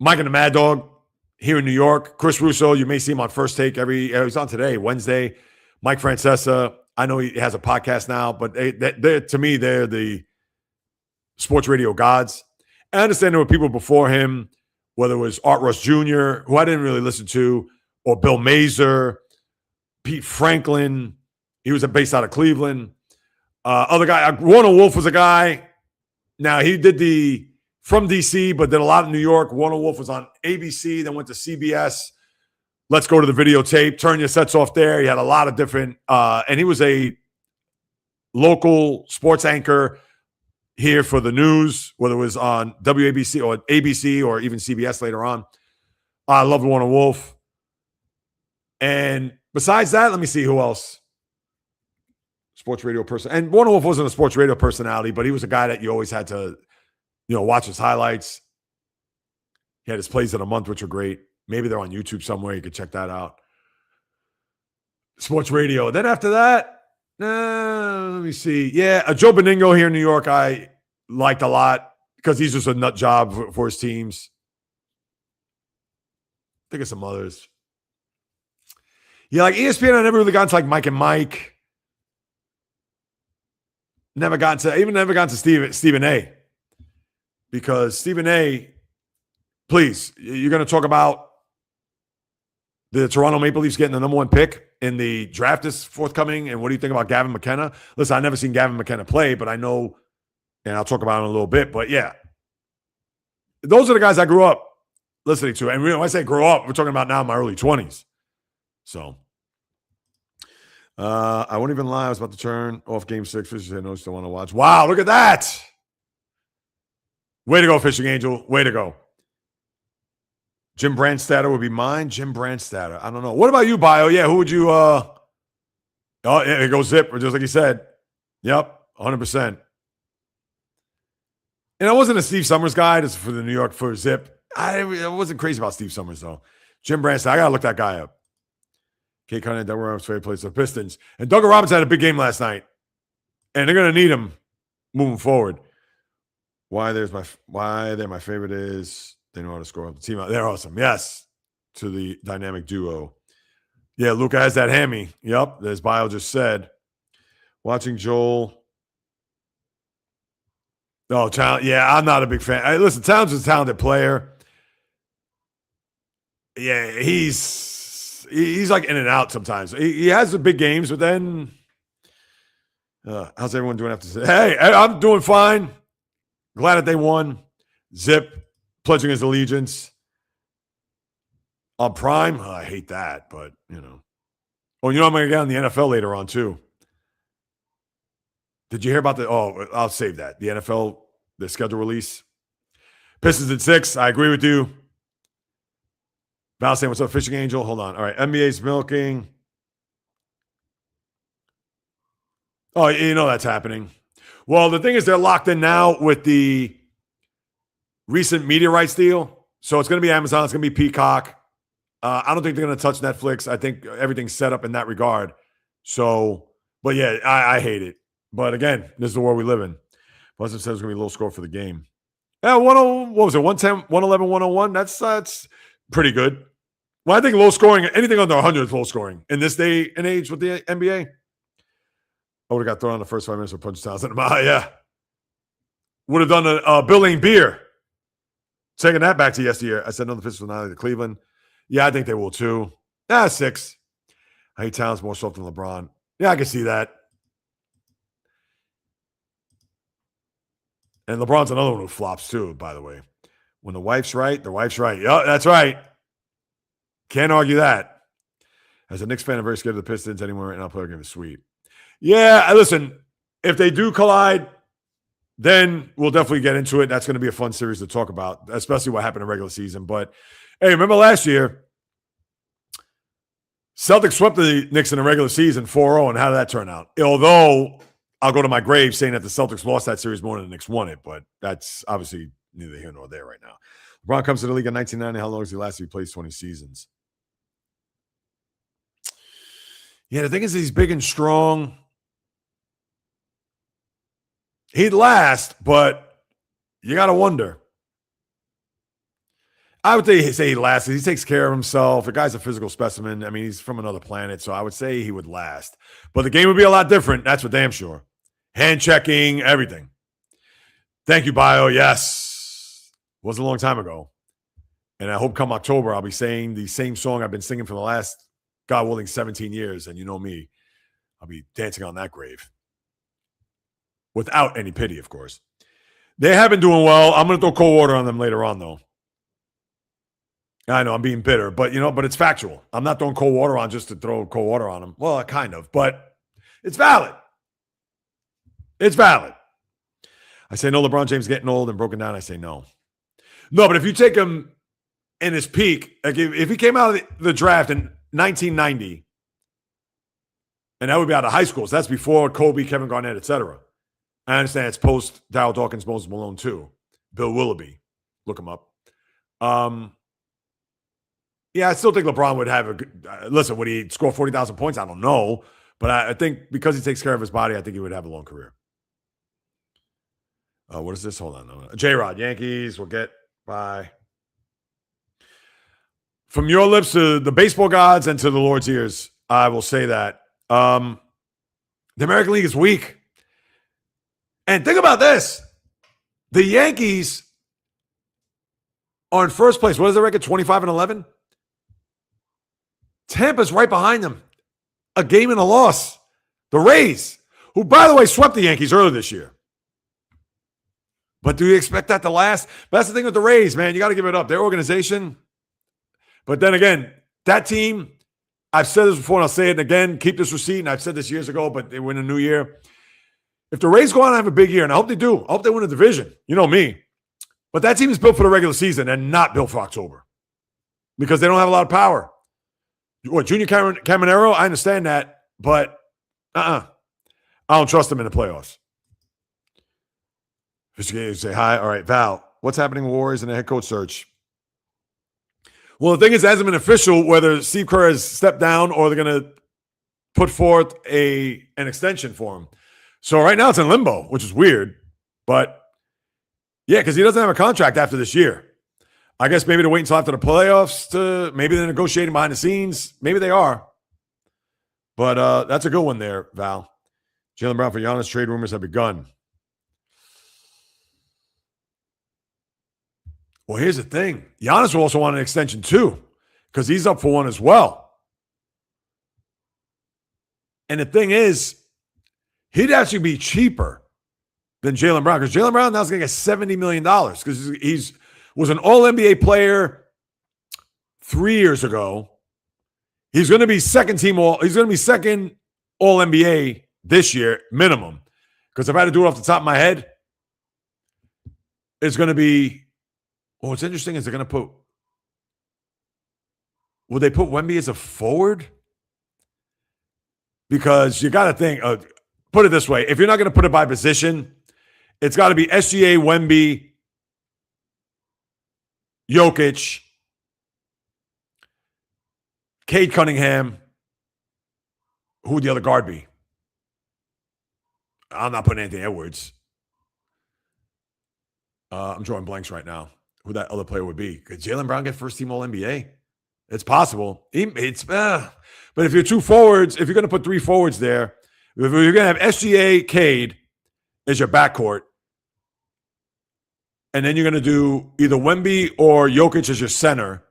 Speaker 1: Mike and the Mad Dog here in New York. Chris Russo, you may see him on First Take he's on today, Wednesday. Mike Francesa, I know he has a podcast now, but to me, they're the sports radio gods. I understand there were people before him, whether it was Art Rush Jr., who I didn't really listen to, or Bill Mazer, Pete Franklin. He was based out of Cleveland. Other guy, Warner Wolf was a guy. Now, he did from DC, but did a lot in New York. Warner Wolf was on ABC, then went to CBS. Let's go to the videotape. Turn your sets off there. He had a lot of different, and he was a local sports anchor here for the news, whether it was on WABC or ABC or even CBS later on. I love Warner Wolf. And besides that, let me see who else. Sports radio person. And Warner Wolf wasn't a sports radio personality, but he was a guy that you always had to, watch his highlights. He had his plays of the month, which are great. Maybe they're on YouTube somewhere. You could check that out. Sports radio. Then after that, let me see. Yeah, Joe Beningo here in New York, I liked a lot because he's just a nut job for his teams. Think of some others. Yeah, like ESPN, I never really got into like Mike and Mike. Never got to Stephen A. Because Stephen A, please, you're going to talk about the Toronto Maple Leafs getting the number 1 pick in the draft is forthcoming, and what do you think about Gavin McKenna? Listen, I've never seen Gavin McKenna play, but I know, and I'll talk about him in a little bit, but yeah. Those are the guys I grew up listening to. And when I say grow up, we're talking about now in my early 20s. So, I won't even lie. I was about to turn off Game 6. Fishing said no, still want to watch. Wow, look at that. Way to go, Fishing Angel. Way to go. Jim Brandstatter would be mine. Jim Brandstatter. I don't know. What about you, Bio? Yeah, who would you oh, yeah, it goes Zip, just like you said. Yep, 100%. And I wasn't a Steve Summers guy. This is for the New York for Zip. I wasn't crazy about Steve Summers, though. Jim Brandstatter, I got to look that guy up. Kate Cunningham, Doug Robinson, favorite place the Pistons. And Doug Robinson had a big game last night. And they're going to need him moving forward. Why they're my favorite is they know how to score up the team. They're awesome. Yes. To the dynamic duo. Yeah, Luka has that hammy. Yep. As Bio just said. Watching Joel. Oh, yeah, I'm not a big fan. Listen, Towns is a talented player. Yeah, he's like in and out sometimes. He has the big games, but then how's everyone doing after this? Hey, I'm doing fine. Glad that they won. Zip pledging his allegiance on Prime. I hate that, but Oh, I'm going to get on the NFL later on too. Did you hear about I'll save that. The NFL, the schedule release. Pistons at 6. I agree with you. Val saying, what's up, Fishing Angel? Hold on. All right. NBA's milking. Oh, that's happening. Well, the thing is they're locked in now with the recent media rights deal. So it's going to be Amazon. It's going to be Peacock. I don't think they're going to touch Netflix. I think everything's set up in that regard. So, but yeah, I hate it. But again, this is the world we live in. Buster says it's going to be a low score for the game. Yeah, what was it? 110, 111, 101? That's pretty good. Well, I think low scoring, anything under 100 is low scoring in this day and age with the NBA. I would have got thrown on the first 5 minutes of Punch Townsend. Yeah. Would have done a Billing beer. Taking that back to yesteryear. I said no, the Pistons will not to Cleveland. Yeah, I think they will too. 6. I hate Towns more soft than LeBron. Yeah, I can see that. And LeBron's another one who flops too, by the way. When the wife's right, the wife's right. Yeah, that's right. Can't argue that. As a Knicks fan, I'm very scared of the Pistons anymore, and I'll play a game of sweep. Yeah, listen, if they do collide, then we'll definitely get into it. That's going to be a fun series to talk about, especially what happened in regular season. But, hey, remember last year, Celtics swept the Knicks in the regular season 4-0, and how did that turn out? Although I'll go to my grave saying that the Celtics lost that series more than the Knicks won it, but that's obviously neither here nor there right now. LeBron comes to the league in 1990. How long does he last? He plays 20 seasons. Yeah, the thing is he's big and strong. He'd last, but you got to wonder. I would say he lasts. He takes care of himself. The guy's a physical specimen. I mean, he's from another planet, so I would say he would last. But the game would be a lot different. That's for damn sure. Hand checking, everything. Thank you, Bio. Yes. Was a long time ago. And I hope come October, I'll be saying the same song I've been singing for the last, God willing, 17 years. And you know me, I'll be dancing on that grave. Without any pity, of course. They have been doing well. I'm going to throw cold water on them later on, though. I know I'm being bitter, but but it's factual. I'm not throwing cold water on just to throw cold water on them. Well, kind of, but it's valid. It's valid. I say no, LeBron James getting old and broken down. I say no. No, but if you take him in his peak, like if he came out of the draft in 1990, and that would be out of high school, so that's before Kobe, Kevin Garnett, etc. I understand it's post Darryl Dawkins, Moses Malone too. Bill Willoughby, look him up. Yeah, I still think LeBron would have a good listen, would he score 40,000 points? I don't know. But I think because he takes care of his body, I think he would have a long career. What is this? Hold on. J-Rod, Yankees will get by. From your lips to the baseball gods and to the Lord's ears, I will say that. The American League is weak. And think about this. The Yankees are in first place. What is the record? 25-11? Tampa's right behind them. A game and a loss. The Rays, who, by the way, swept the Yankees earlier this year. But do you expect that to last? But that's the thing with the Rays, man. You got to give it up. Their organization. But then again, that team, I've said this before and I'll say it again. Keep this receipt. And I've said this years ago, but they win a new year. If the Rays go on and have a big year, and I hope they do. I hope they win a division. You know me. But that team is built for the regular season and not built for October. Because they don't have a lot of power. What, Junior Caminero? I understand that, but I don't trust them in the playoffs. Say hi. All right, Val, what's happening with Warriors in the head coach search? Well, the thing is, it hasn't been official whether Steve Kerr has stepped down or they're going to put forth an extension for him. So right now it's in limbo, which is weird. But yeah, because he doesn't have a contract after this year. I guess maybe they're waiting until after the playoffs maybe they're negotiating behind the scenes. Maybe they are. But that's a good one there, Val. Jaylen Brown for Giannis trade rumors have begun. Well, here's the thing. Giannis will also want an extension too because he's up for one as well. And the thing is, he'd actually be cheaper than Jaylen Brown because Jaylen Brown now is going to get $70 million because he's was an All-NBA player 3 years ago. He's going to be second All-NBA this year, minimum. Because if I had to do it off the top of my head, it's going to be, what's interesting is they're going to put, will they put Wemby as a forward? Because you got to think, put it this way, if you're not going to put it by position, it's got to be SGA, Wemby, Jokic, Cade Cunningham. Who would the other guard be? I'm not putting Anthony Edwards. I'm drawing blanks right now. Who that other player would be? Could Jaylen Brown get first team All-NBA? It's possible. But if you're two forwards, if you're going to put three forwards there, if you're going to have SGA, Cade as your backcourt, and then you're going to do either Wemby or Jokic as your center.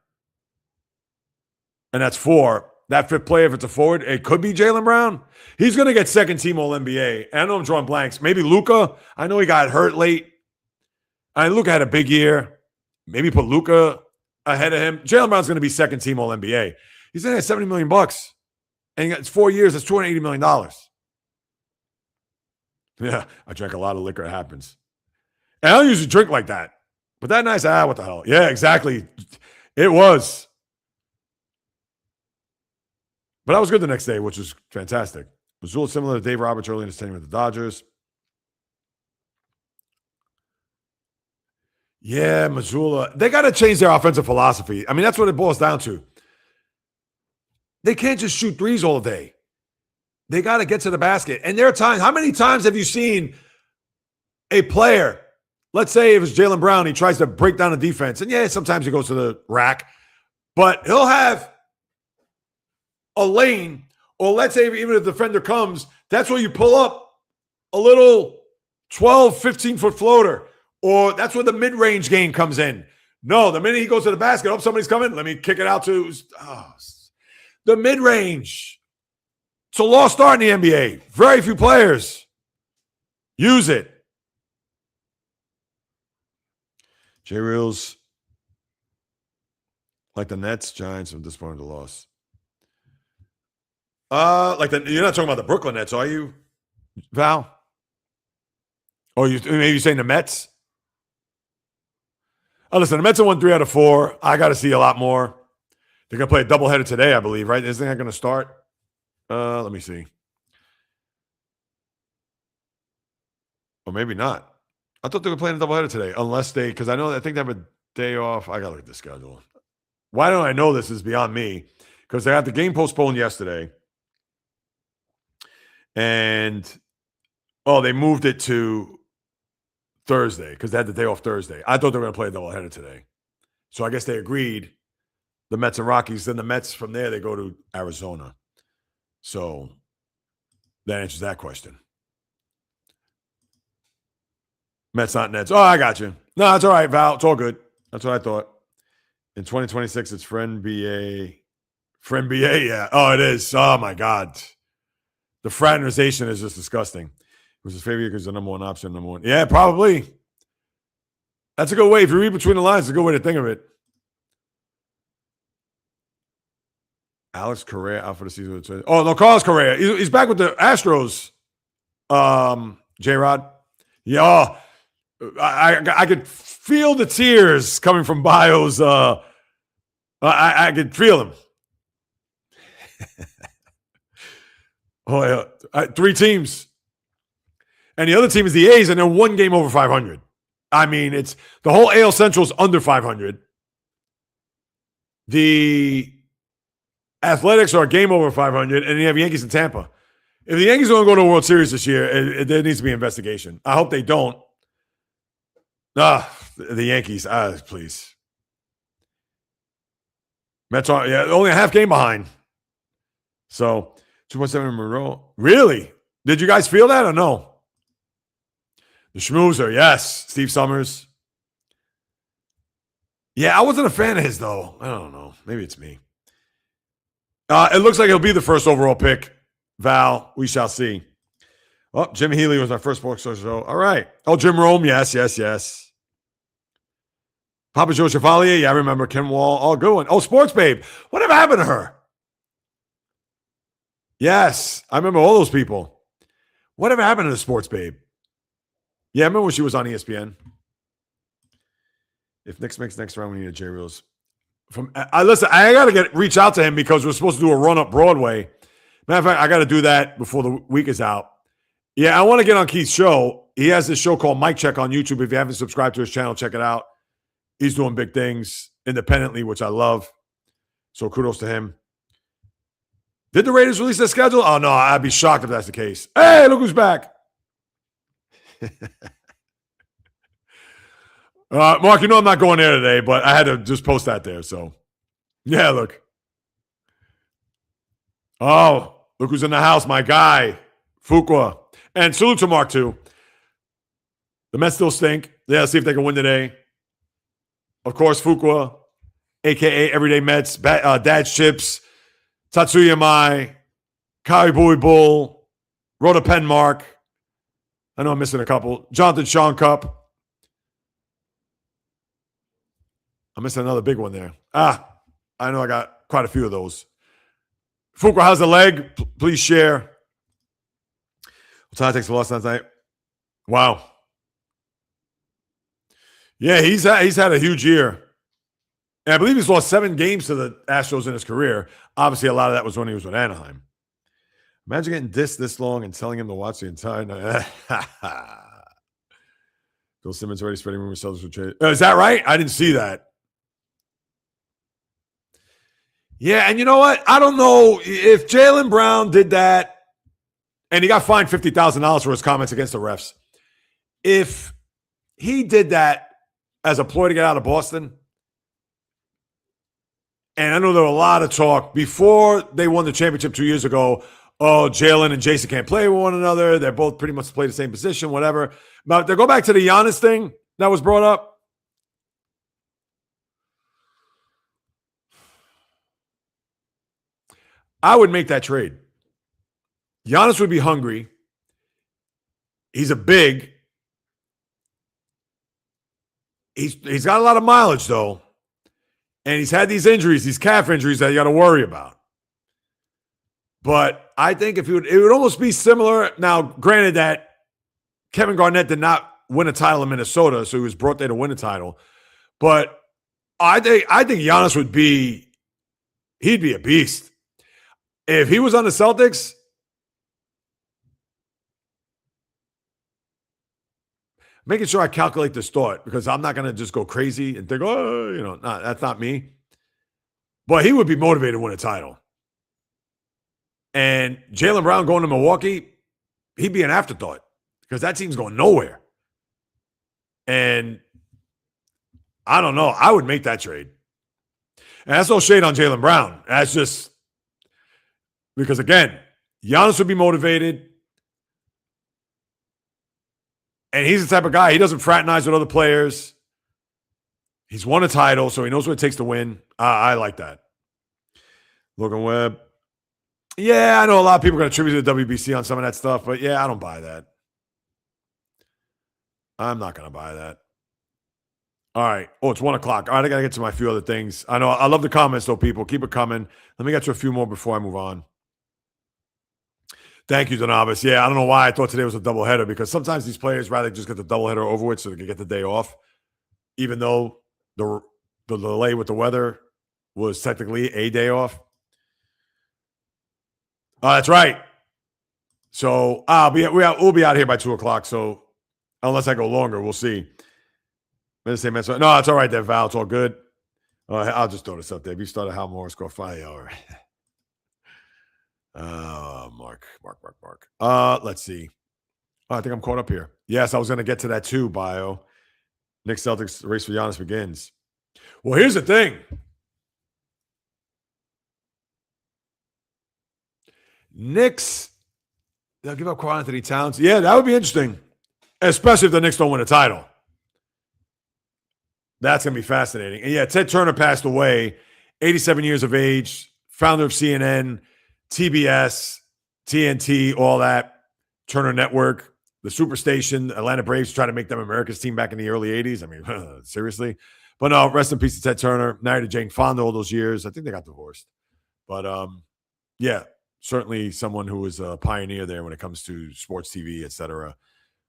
Speaker 1: And that's four. That fifth player, if it's a forward, it could be Jaylen Brown. He's going to get second team All-NBA. I know I'm drawing blanks. Maybe Luka. I know he got hurt late. Luka had a big year. Maybe put Luka ahead of him. Jaylen Brown's going to be second team All-NBA. He's going to get $70 million. And it's 4 years. That's $280 million. Yeah, I drank a lot of liquor. It happens. And I don't usually drink like that. But that night, what the hell? Yeah, exactly. It was. But I was good the next day, which was fantastic. Mazzulla similar to Dave Roberts early in his tenure with the Dodgers. Yeah, Mazzulla. They got to change their offensive philosophy. I mean, that's what it boils down to. They can't just shoot threes all day. They got to get to the basket. And there are times, how many times have you seen a player, let's say if it's Jaylen Brown, he tries to break down the defense. And yeah, sometimes he goes to the rack, but he'll have a lane, or let's say even if the defender comes, that's where you pull up a little 12, 15-foot floater, or that's where the mid-range game comes in. No, the minute he goes to the basket, oh, somebody's coming, let me kick it out to the mid-range. It's a lost art in the NBA. Very few players use it. J-Reels, like the Nets, Giants, I'm disappointed in the loss. You're not talking about the Brooklyn Nets, are you, Val? Or maybe you're saying the Mets? Oh, listen, the Mets have won 3 out of 4. I got to see a lot more. They're going to play a doubleheader today, I believe, right? Isn't that going to start? Let me see. Or maybe not. I thought they were playing a doubleheader today, unless I think they have a day off. I got to look at the schedule. Why don't I know this is beyond me? Because they had the game postponed yesterday. And, they moved it to Thursday because they had the day off Thursday. I thought they were going to play a doubleheader today. So I guess they agreed, the Mets and Rockies. Then the Mets, from there, they go to Arizona. So that answers that question. Mets, not Nets. Oh, I got you. No, it's all right, Val. It's all good. That's what I thought. In 2026, it's Friend BA. Friend BA, yeah. Oh, it is. Oh, my God. The fraternization is just disgusting. It was his favorite because the number one option, number one. Yeah, probably. That's a good way. If you read between the lines, it's a good way to think of it. Alex Correa out for the season. Oh, no, Carlos Correa. He's back with the Astros, J-Rod. Yeah, I could feel the tears coming from Bio's. I could feel them. Oh, yeah. 3 teams. And the other team is the A's, and they're 1 game over 500. I mean, it's the whole AL Central is under 500. The Athletics are a game over 500, and you have Yankees in Tampa. If the Yankees don't go to a World Series this year, there needs to be an investigation. I hope they don't. The Yankees, please. Mets are only a half game behind. So 2.7 in a row. Really? Did you guys feel that or no? The Schmoozer, yes. Steve Summers. Yeah, I wasn't a fan of his, though. I don't know. Maybe it's me. It looks like he'll be the first overall pick. Val, we shall see. Oh, Jim Healy was our first sports show. All right. Oh, Jim Rome, yes. Papa Joe Chevalier, yeah, I remember. Kim Wall, all good one. Oh, Sports Babe. Whatever happened to her? Yes, I remember all those people. Whatever happened to the Sports Babe? Yeah, I remember when she was on ESPN. If Knicks makes next round, we need a J-Reels. Listen, I got to reach out to him because we're supposed to do a run up Broadway. Matter of fact, I got to do that before the week is out. Yeah, I want to get on Keith's show. He has this show called Mike Check on YouTube. If you haven't subscribed to his channel, check it out. He's doing big things independently, which I love. So kudos to him. Did the Raiders release their schedule? Oh, no, I'd be shocked if that's the case. Hey, look who's back. Mark, you know I'm not going there today, but I had to just post that there. So, yeah, look. Oh, look who's in the house, my guy, Fuqua. And salute to Mark, too. The Mets still stink. Yeah, let's see if they can win today. Of course, Fuqua, a.k.a. Everyday Mets, Dad's Chips, Tatsuya Mai, Kai Bowie Bull, Rhoda Pen Mark. I know I'm missing a couple. Jonathan Sean Cup. I'm missing another big one there. I know I got quite a few of those. Fuqua, how's the leg? Please share. Well, takes the loss last night. Wow. Yeah, he's had a huge year. And I believe he's lost 7 games to the Astros in his career. Obviously, a lot of that was when he was with Anaheim. Imagine getting dissed this long and telling him to watch the entire night. Bill Simmons already spreading rumors. Is that right? I didn't see that. Yeah, and you know what? I don't know if Jaylen Brown did that and he got fined $50,000 for his comments against the refs. if he did that as a ploy to get out of Boston, and I know there were a lot of talk before they won the championship 2 years ago. Oh, Jalen and Jason can't play with one another. They're both pretty much play the same position, whatever. But to go back to the Giannis thing that was brought up, I would make that trade. Giannis would be hungry. He's a big. He's got a lot of mileage, though. And he's had these injuries, these calf injuries that you got to worry about. But I think it would almost be similar. Now, granted that Kevin Garnett did not win a title in Minnesota, so he was brought there to win a title. But I think Giannis he'd be a beast. If he was on the Celtics, making sure I calculate this thought because I'm not going to just go crazy and think, that's not me. But he would be motivated to win a title. And Jaylen Brown going to Milwaukee, he'd be an afterthought because that team's going nowhere. And I don't know. I would make that trade. And that's no shade on Jaylen Brown. That's just because, again, Giannis would be motivated. And he's the type of guy, he doesn't fraternize with other players. He's won a title, so he knows what it takes to win. I like that. Logan Webb. Yeah, I know a lot of people are going to attribute to the WBC on some of that stuff, but yeah, I don't buy that. I'm not going to buy that. All right. Oh, it's 1 o'clock. All right, I got to get to my few other things. I know I love the comments, though, people. Keep it coming. Let me get to a few more before I move on. Thank you, Donavis. Yeah, I don't know why I thought today was a doubleheader because sometimes these players rather just get the doubleheader over with so they can get the day off, even though the delay with the weather was technically a day off. Oh, that's right. So we'll be out here by 2 o'clock. So unless I go longer, we'll see. No, it's all right there, Val. It's all good. I'll just throw this up there. If you started Hal Morris, score 5. All right. Mark. Let's see. Oh, I think I'm caught up here. Yes, I was going to get to that too, Bio. Knicks Celtics race for Giannis begins. Well, here's the thing. Knicks, they'll give up Karl Anthony Towns. Yeah, that would be interesting, especially if the Knicks don't win a title. That's going to be fascinating. And yeah, Ted Turner passed away, 87 years of age, founder of CNN, TBS, TNT, all that, Turner Network, the Superstation, Atlanta Braves trying to make them America's team back in the early 80s. I mean, seriously. But no, rest in peace to Ted Turner. Married to Jane Fonda all those years. I think they got divorced. But yeah, certainly someone who was a pioneer there when it comes to sports TV, et cetera,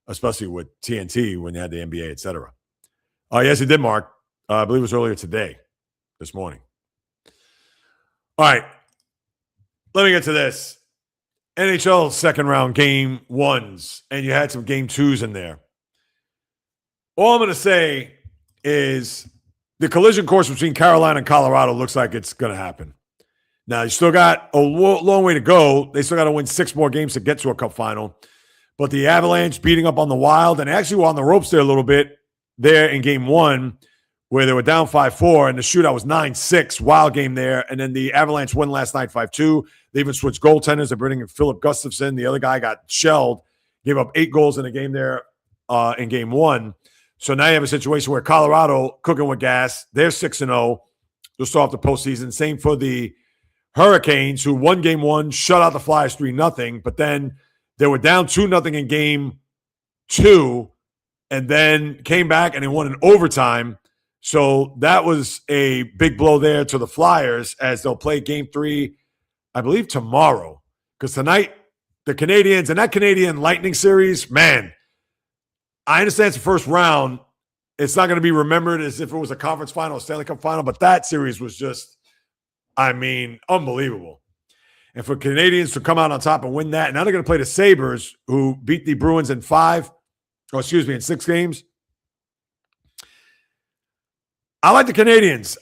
Speaker 1: especially with TNT when they had the NBA, et cetera. Yes, he did, Mark. I believe it was earlier today, this morning. All right. Let me get to this. NHL second round game ones, and you had some game twos in there. All I'm going to say is the collision course between Carolina and Colorado looks like it's going to happen. Now, you still got a long way to go. They still got to win 6 more games to get to a cup final. But the Avalanche beating up on the Wild, and actually were on the ropes there a little bit there in game one, where they were down 5-4, and the shootout was 9-6, wild game there. And then the Avalanche won last night 5-2. They even switched goaltenders. They're bringing in Philip Gustafson. The other guy got shelled, gave up 8 goals in a game there in game one. So now you have a situation where Colorado cooking with gas. They're 6-0. They'll start off the postseason. Same for the Hurricanes, who won game one, shut out the Flyers 3-0. But then they were down 2-0 in game two, and then came back and they won in overtime. So that was a big blow there to the Flyers as they'll play game 3, I believe, tomorrow. Because tonight, the Canadiens and that Canadian Lightning series, man, I understand it's the first round. It's not going to be remembered as if it was a conference final, a Stanley Cup final, but that series was just, I mean, unbelievable. And for Canadians to come out on top and win that, now they're going to play the Sabres, who beat the Bruins in 6 games. I like the Canadians.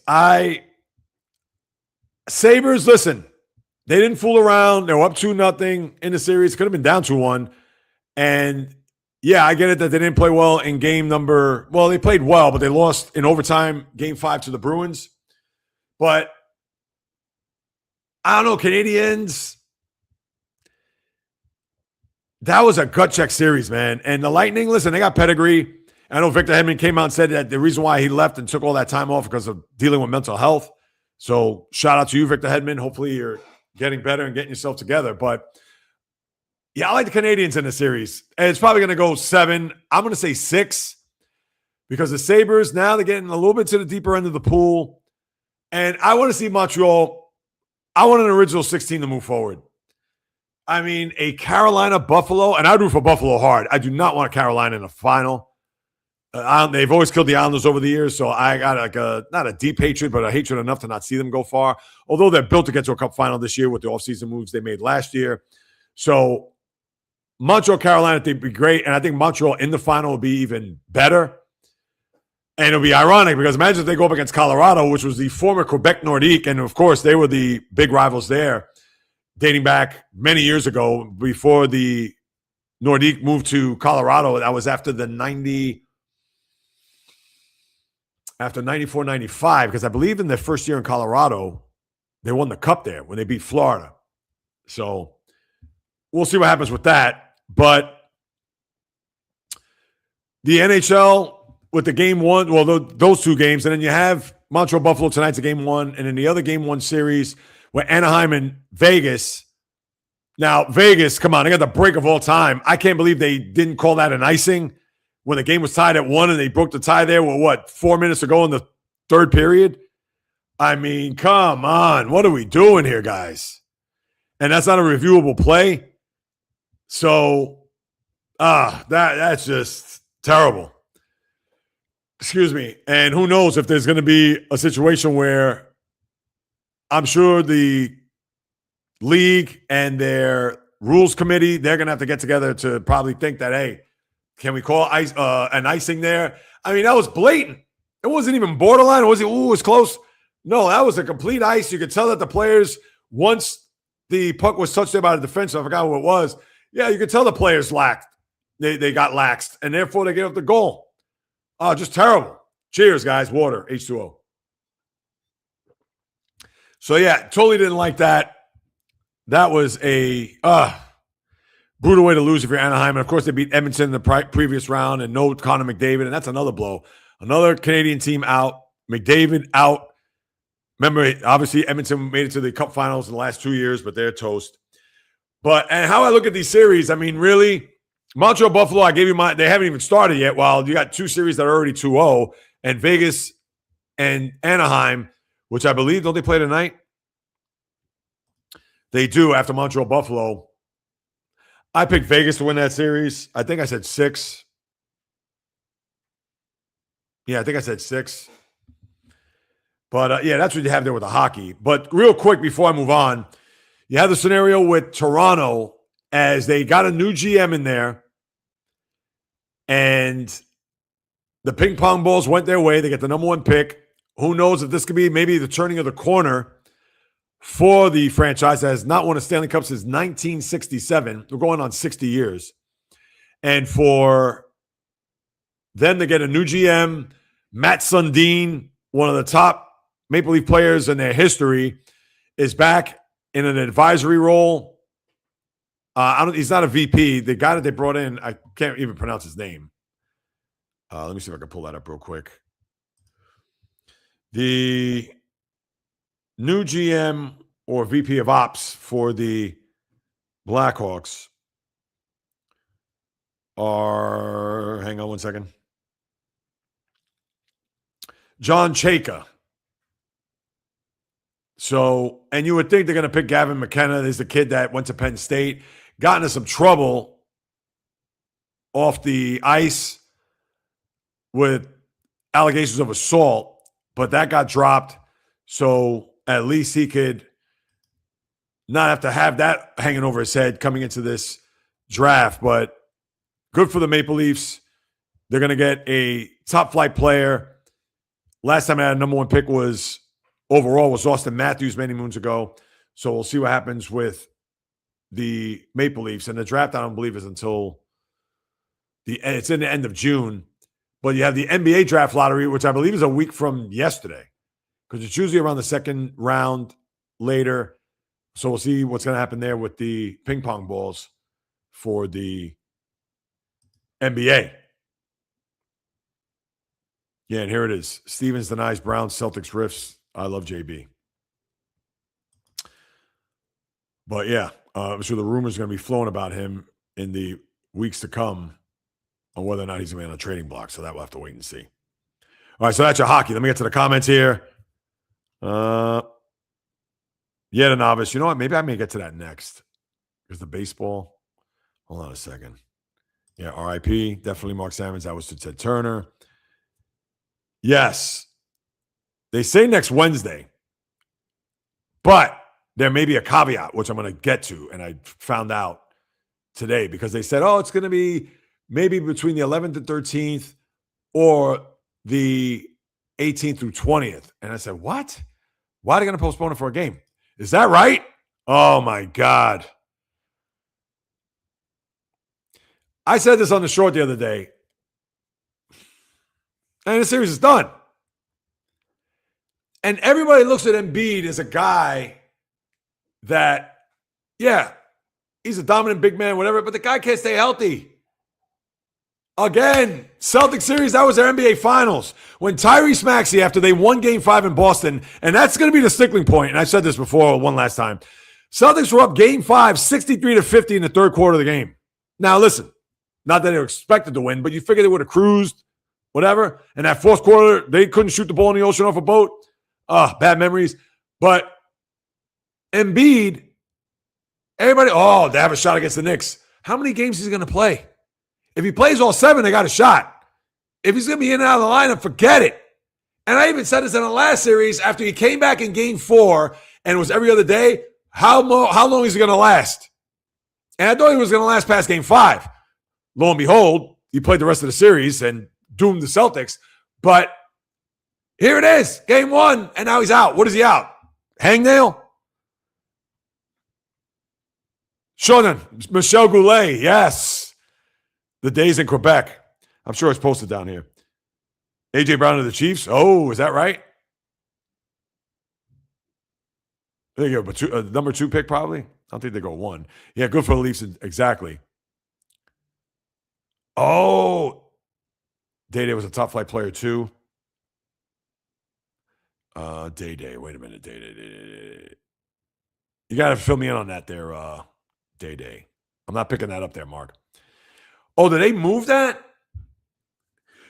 Speaker 1: Sabres, listen, they didn't fool around. They were up 2-0 in the series. Could have been down 2-1. And Yeah, I get it that they didn't play well in game number. Well, they played well, but they lost in overtime, game 5 to the Bruins. But I don't know, Canadians. That was a gut check series, man. And the Lightning, listen, they got pedigree. I know Victor Hedman came out and said that the reason why he left and took all that time off because of dealing with mental health. So shout out to you, Victor Hedman. Hopefully you're getting better and getting yourself together. But yeah, I like the Canadians in the series. And it's probably going to go 7. I'm going to say 6 because the Sabres, now they're getting a little bit to the deeper end of the pool. And I want to see Montreal. I want an original 16 to move forward. I mean, a Carolina Buffalo, and I root for Buffalo hard. I do not want Carolina in the final. They've always killed the Islanders over the years, so I got like not a deep hatred, but a hatred enough to not see them go far. Although they're built to get to a cup final this year with the offseason moves they made last year. So Montreal, Carolina, they'd be great, and I think Montreal in the final will be even better. And it'll be ironic because imagine if they go up against Colorado, which was the former Quebec Nordique, and of course they were the big rivals there, dating back many years ago before the Nordique moved to Colorado. That was after the 94, 95, because I believe in their first year in Colorado, they won the cup there when they beat Florida. So we'll see what happens with that. But the NHL with the game 1, well, those 2 games, and then you have Montreal Buffalo tonight's a game 1, and then the other game 1 series where Anaheim and Vegas. Now, Vegas, come on, they got the break of all time. I can't believe they didn't call that an icing when the game was tied at 1 and they broke the tie there with 4 minutes to go in the third period? I mean, come on. What are we doing here, guys? And that's not a reviewable play. So, that's just terrible. Excuse me. And who knows if there's going to be a situation where I'm sure the league and their rules committee, they're going to have to get together to probably think that, hey, can we call an icing there? I mean, that was blatant. It wasn't even borderline. It was close. No, that was a complete ice. You could tell that the players, once the puck was touched there by the defenseman, I forgot who it was. Yeah, you could tell the players lacked. They got laxed, and therefore they gave up the goal. Oh, just terrible. Cheers, guys. Water, H2O. So, yeah, totally didn't like that. That was a brutal way to lose if you're Anaheim. And, of course, they beat Edmonton in the previous round and no Connor McDavid, and that's another blow. Another Canadian team out. McDavid out. Remember, obviously, Edmonton made it to the Cup Finals in the last 2 years, but they're toast. And how I look at these series, I mean, really, Montreal, Buffalo, I gave you they haven't even started yet. While you got 2 series that are already 2-0, and Vegas and Anaheim, which I believe, don't they play tonight? They do after Montreal, Buffalo. I picked Vegas to win that series. I think I said 6. Yeah, I think I said 6. But, yeah, that's what you have there with the hockey. But real quick before I move on, you have the scenario with Toronto as they got a new GM in there, and the ping pong balls went their way. They get the number 1 pick. Who knows if this could be maybe the turning of the corner for the franchise that has not won a Stanley Cup since 1967. We're going on 60 years. And for them to get a new GM, Matt Sundin, one of the top Maple Leaf players in their history, is back in an advisory role. He's not a VP. The guy that they brought in, I can't even pronounce his name. Let me see if I can pull that up real quick. The new GM or VP of Ops for the Blackhawks are, hang on one second, John Chayka. So, and you would think they're going to pick Gavin McKenna. There's the kid that went to Penn State, got into some trouble off the ice with allegations of assault, but that got dropped. So at least he could not have to have that hanging over his head coming into this draft. But good for the Maple Leafs. They're going to get a top flight player. Last time I had a number 1 pick was Austin Matthews many moons ago. So we'll see what happens with the Maple Leafs. And the draft, I don't believe, is until It's in the end of June, but you have the NBA draft lottery, which I believe is a week from yesterday, because it's usually around the second round later. So we'll see what's going to happen there with the ping pong balls for the NBA. Yeah, and here it is. Stevens denies Browns Celtics riffs. I love JB. But yeah, I'm sure the rumors are going to be flowing about him in the weeks to come on whether or not he's going to be on a trading block. So that we'll have to wait and see. All right, so that's your hockey. Let me get to the comments here. Yeah, the novice. You know what? Maybe I may get to that next. There's the baseball. Hold on a second. Yeah, RIP. Definitely Mark Salmons. That was to Ted Turner. Yes. They say next Wednesday. But there may be a caveat, which I'm going to get to. And I found out today because they said, oh, it's going to be maybe between the 11th and 13th or the 18th through 20th. And I said, what? Why are they going to postpone it for a game? Is that right? Oh, my God. I said this on the short the other day. And the series is done. And everybody looks at Embiid as a guy that, yeah, he's a dominant big man, whatever, but the guy can't stay healthy. Again, Celtics series, that was their NBA Finals. When Tyrese Maxey, after they won Game 5 in Boston, and that's going to be the stickling point, and I said this before one last time, Celtics were up Game 5, 63-50 in the third quarter of the game. Now, listen, not that they were expected to win, but you figure they would have cruised, whatever, and that fourth quarter, they couldn't shoot the ball in the ocean off a boat. Bad memories. But Embiid, everybody, they have a shot against the Knicks. How many games is he going to play? If he plays all 7, they got a shot. If he's going to be in and out of the lineup, forget it. And I even said this in the last series after he came back in Game 4 and it was every other day, how long is he going to last? And I thought he was going to last past Game 5. Lo and behold, he played the rest of the series and doomed the Celtics. But here it is, Game 1, and now he's out. What is he out? Hangnail? Shonen, Michel Goulet, yes. The days in Quebec. I'm sure it's posted down here. A.J. Brown to the Chiefs. Oh, is that right? There you go. But number 2 pick probably. I don't think they go 1. Yeah, good for the Leafs. Exactly. Oh. Day-Day was a top flight player too. Day-Day. Wait a minute. Day-Day. You got to fill me in on that there, Day-Day. I'm not picking that up there, Mark. Oh, did they move that?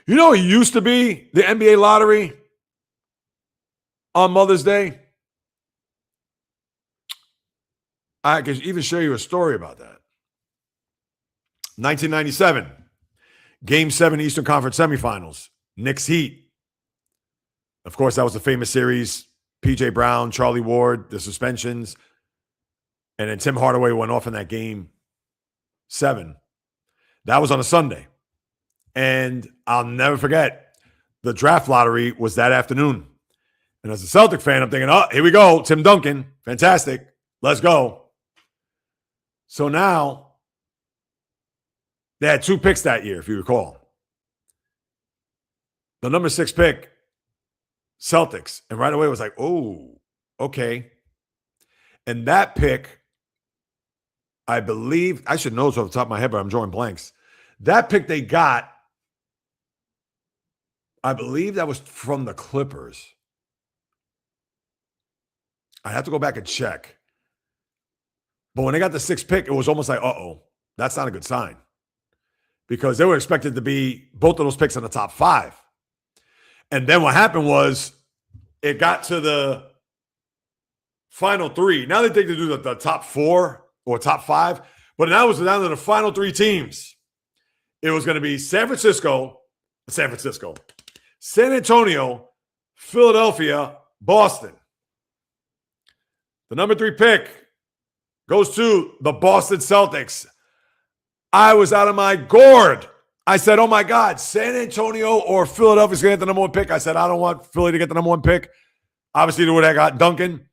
Speaker 1: You know, it used to be the NBA lottery on Mother's Day. I can even show you a story about that. 1997, Game 7 Eastern Conference semifinals, Knicks Heat. Of course, that was the famous series. P.J. Brown, Charlie Ward, the suspensions. And then Tim Hardaway went off in that Game 7. That was on a Sunday. And I'll never forget, the draft lottery was that afternoon. And as a Celtic fan, I'm thinking, here we go. Tim Duncan. Fantastic. Let's go. So now, they had 2 picks that year, if you recall. The number 6 pick, Celtics. And right away it was like, oh, okay. And that pick, I believe, I should know this off the top of my head, but I'm drawing blanks. That pick they got, I believe that was from the Clippers. I have to go back and check. But when they got the 6th pick, it was almost like, that's not a good sign. Because they were expected to be both of those picks in the top 5. And then what happened was it got to the final 3. Now they think to do the top 4 or top 5. But now it was down to the final 3 teams. It was going to be San Francisco, San Antonio, Philadelphia, Boston. The number 3 pick goes to the Boston Celtics. I was out of my gourd. I said, oh my God, San Antonio or Philadelphia's going to get the number 1 pick. I said, I don't want Philly to get the number 1 pick. Obviously, they would have got Duncan.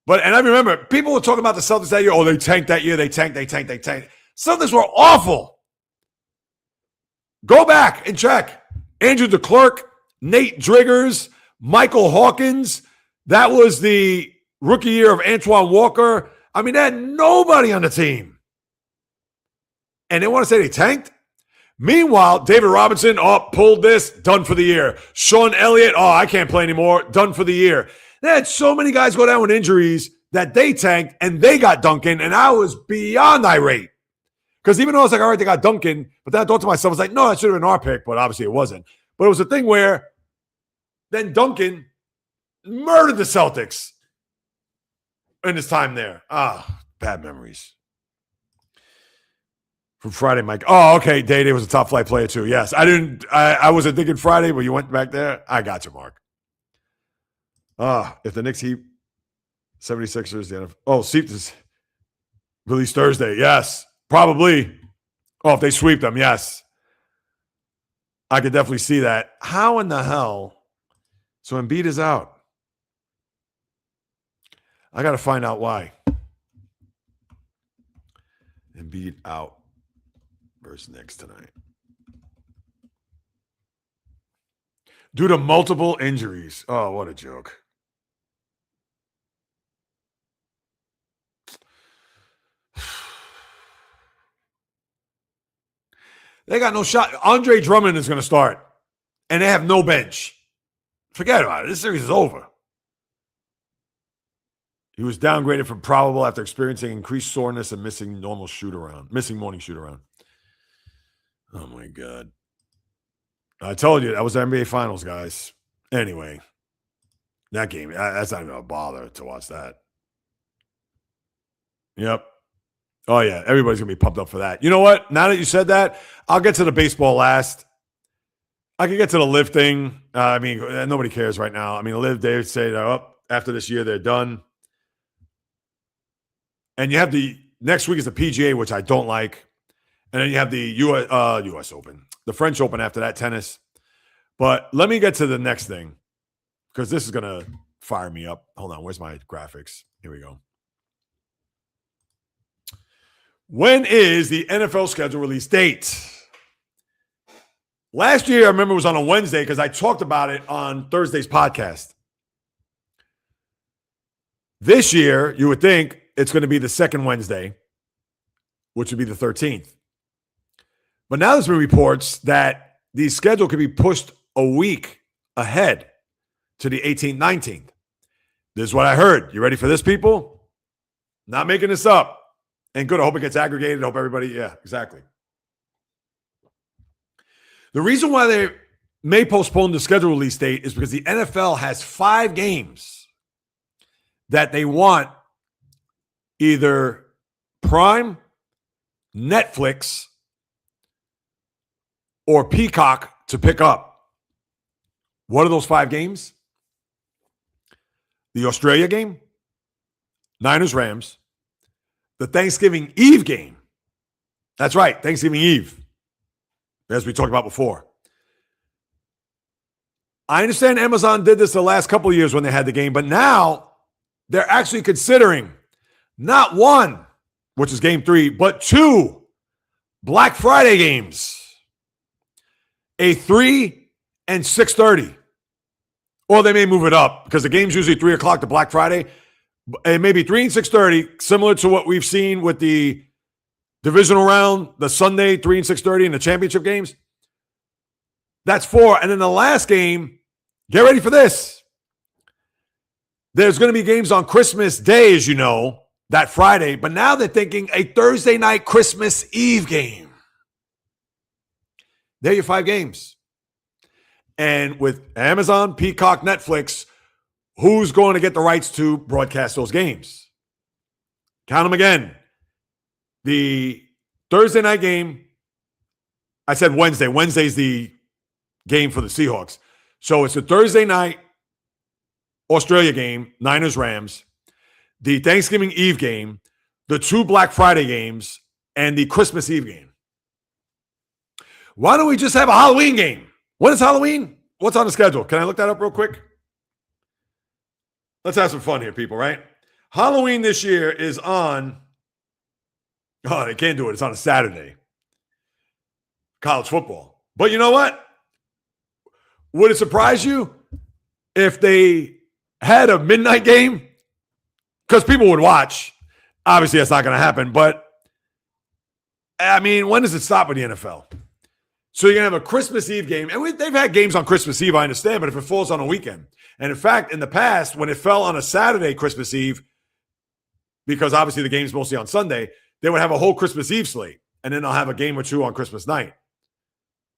Speaker 1: And I remember people were talking about the Celtics that year. Oh, they tanked that year. They tanked. Celtics were awful. Go back and check. Andrew DeClerc, Nate Driggers, Michael Hawkins. That was the rookie year of Antoine Walker. I mean, they had nobody on the team. And they want to say they tanked? Meanwhile, David Robinson, pulled this, done for the year. Sean Elliott, I can't play anymore, done for the year. They had so many guys go down with injuries that they tanked and they got Duncan, and I was beyond irate. Because even though I was like, all right, they got Duncan, but then I thought to myself, I was like, no, that should have been our pick, but obviously it wasn't. But it was a thing where then Duncan murdered the Celtics in his time there. Bad memories. From Friday, Mike. Oh, okay. Day was a top flight player too. Yes. I wasn't thinking Friday, but you went back there. I got you, Mark. If the Knicks heap 76ers, the NFL. Sweep this. Release Thursday. Yes. Probably. If they sweep them, yes. I could definitely see that. How in the hell? So Embiid is out. I got to find out why. Embiid out versus Knicks tonight. Due to multiple injuries. Oh, what a joke. They got no shot. Andre Drummond is going to start, and they have no bench. Forget about it. This series is over. He was downgraded from probable after experiencing increased soreness and missing morning shoot around. Oh, my God. I told you, that was the NBA Finals, guys. Anyway, that game, that's not even a bother to watch that. Yep. Oh, yeah. Everybody's going to be pumped up for that. You know what? Now that you said that, I'll get to the baseball last. I can get to the Live thing. Nobody cares right now. The Live, they say they're up. After this year, they're done. And you have the next week is the PGA, which I don't like. And then you have the U.S. Open, the French Open after that, tennis. But let me get to the next thing because this is going to fire me up. Hold on. Where's my graphics? Here we go. When is the NFL schedule release date? Last year, I remember it was on a Wednesday because I talked about it on Thursday's podcast. This year, you would think it's going to be the second Wednesday, which would be the 13th. But now there's been reports that the schedule could be pushed a week ahead to the 18th, 19th. This is what I heard. You ready for this, people? Not making this up. And good. I hope it gets aggregated. I hope everybody, yeah, exactly. The reason why they may postpone the schedule release date is because the NFL has 5 games that they want either Prime, Netflix, or Peacock to pick up. What are those 5 games? The Australia game, Niners-Rams, the Thanksgiving Eve game. That's right, Thanksgiving Eve, as we talked about before. I understand Amazon did this the last couple of years when they had the game, but now they're actually considering not 1, which is game 3, but 2 Black Friday games. A 3 and 6:30. Or they may move it up because the game's usually 3 o'clock to Black Friday. It may be 3 and 6:30, similar to what we've seen with the divisional round, the Sunday 3 and 6:30, and the championship games. That's 4. And then the last game, get ready for this. There's going to be games on Christmas Day, as you know, that Friday. But now they're thinking a Thursday night Christmas Eve game. There are your 5 games. And with Amazon, Peacock, Netflix, who's going to get the rights to broadcast those games? Count them again. The Thursday night game, I said Wednesday. Wednesday's the game for the Seahawks. So it's the Thursday night Australia game, Niners-Rams, the Thanksgiving Eve game, the 2 Black Friday games, and the Christmas Eve game. Why don't we just have a Halloween game? When is Halloween? What's on the schedule? Can I look that up real quick? Let's have some fun here, people, right? Halloween this year is on, they can't do it. It's on a Saturday. College football. But you know what? Would it surprise you if they had a midnight game? Because people would watch. Obviously, that's not going to happen. But, I mean, when does it stop with the NFL? So you're going to have a Christmas Eve game. And they've had games on Christmas Eve, I understand. But if it falls on a weekend. And, in fact, in the past, when it fell on a Saturday, Christmas Eve, because obviously the game's mostly on Sunday, they would have a whole Christmas Eve slate. And then they'll have a game or two on Christmas night.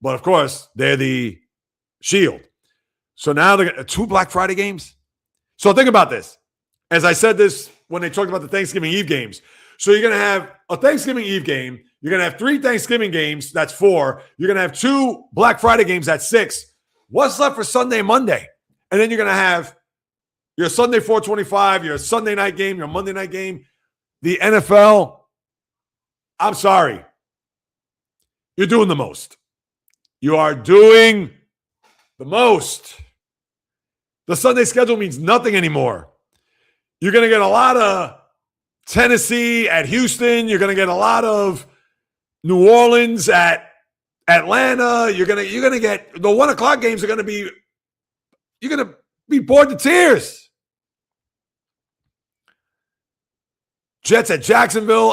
Speaker 1: But, of course, they're the Shield. So now they got 2 Black Friday games. So think about this. As I said this when they talked about the Thanksgiving Eve games. So you're going to have a Thanksgiving Eve game. You're going to have 3 Thanksgiving games. That's 4. You're going to have 2 Black Friday games. That's 6. What's left for Sunday and Monday? And then you're going to have your Sunday 425, your Sunday night game, your Monday night game. The NFL, I'm sorry. You're doing the most. You are doing the most. The Sunday schedule means nothing anymore. You're going to get a lot of Tennessee at Houston. You're going to get a lot of New Orleans at Atlanta. You're going to get the 1 o'clock games are going to be, you're going to be bored to tears. Jets at Jacksonville.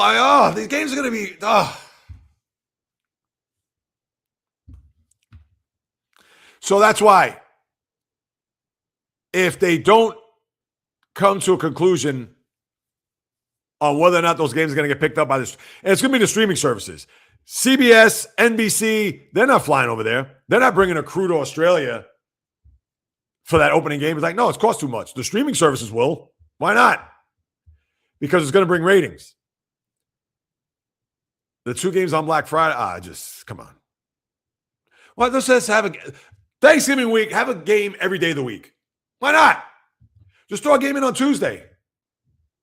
Speaker 1: These games are going to be, So that's why if they don't come to a conclusion on whether or not those games are going to get picked up by this, and it's going to be the streaming services. CBS, NBC, they're not flying over there. They're not bringing a crew to Australia for that opening game. It's like, no, it's cost too much. The streaming services will. Why not? Because it's going to bring ratings. The 2 games on Black Friday, come on. Well, let's just have a Thanksgiving week, have a game every day of the week. Why not? Just throw a game in on Tuesday.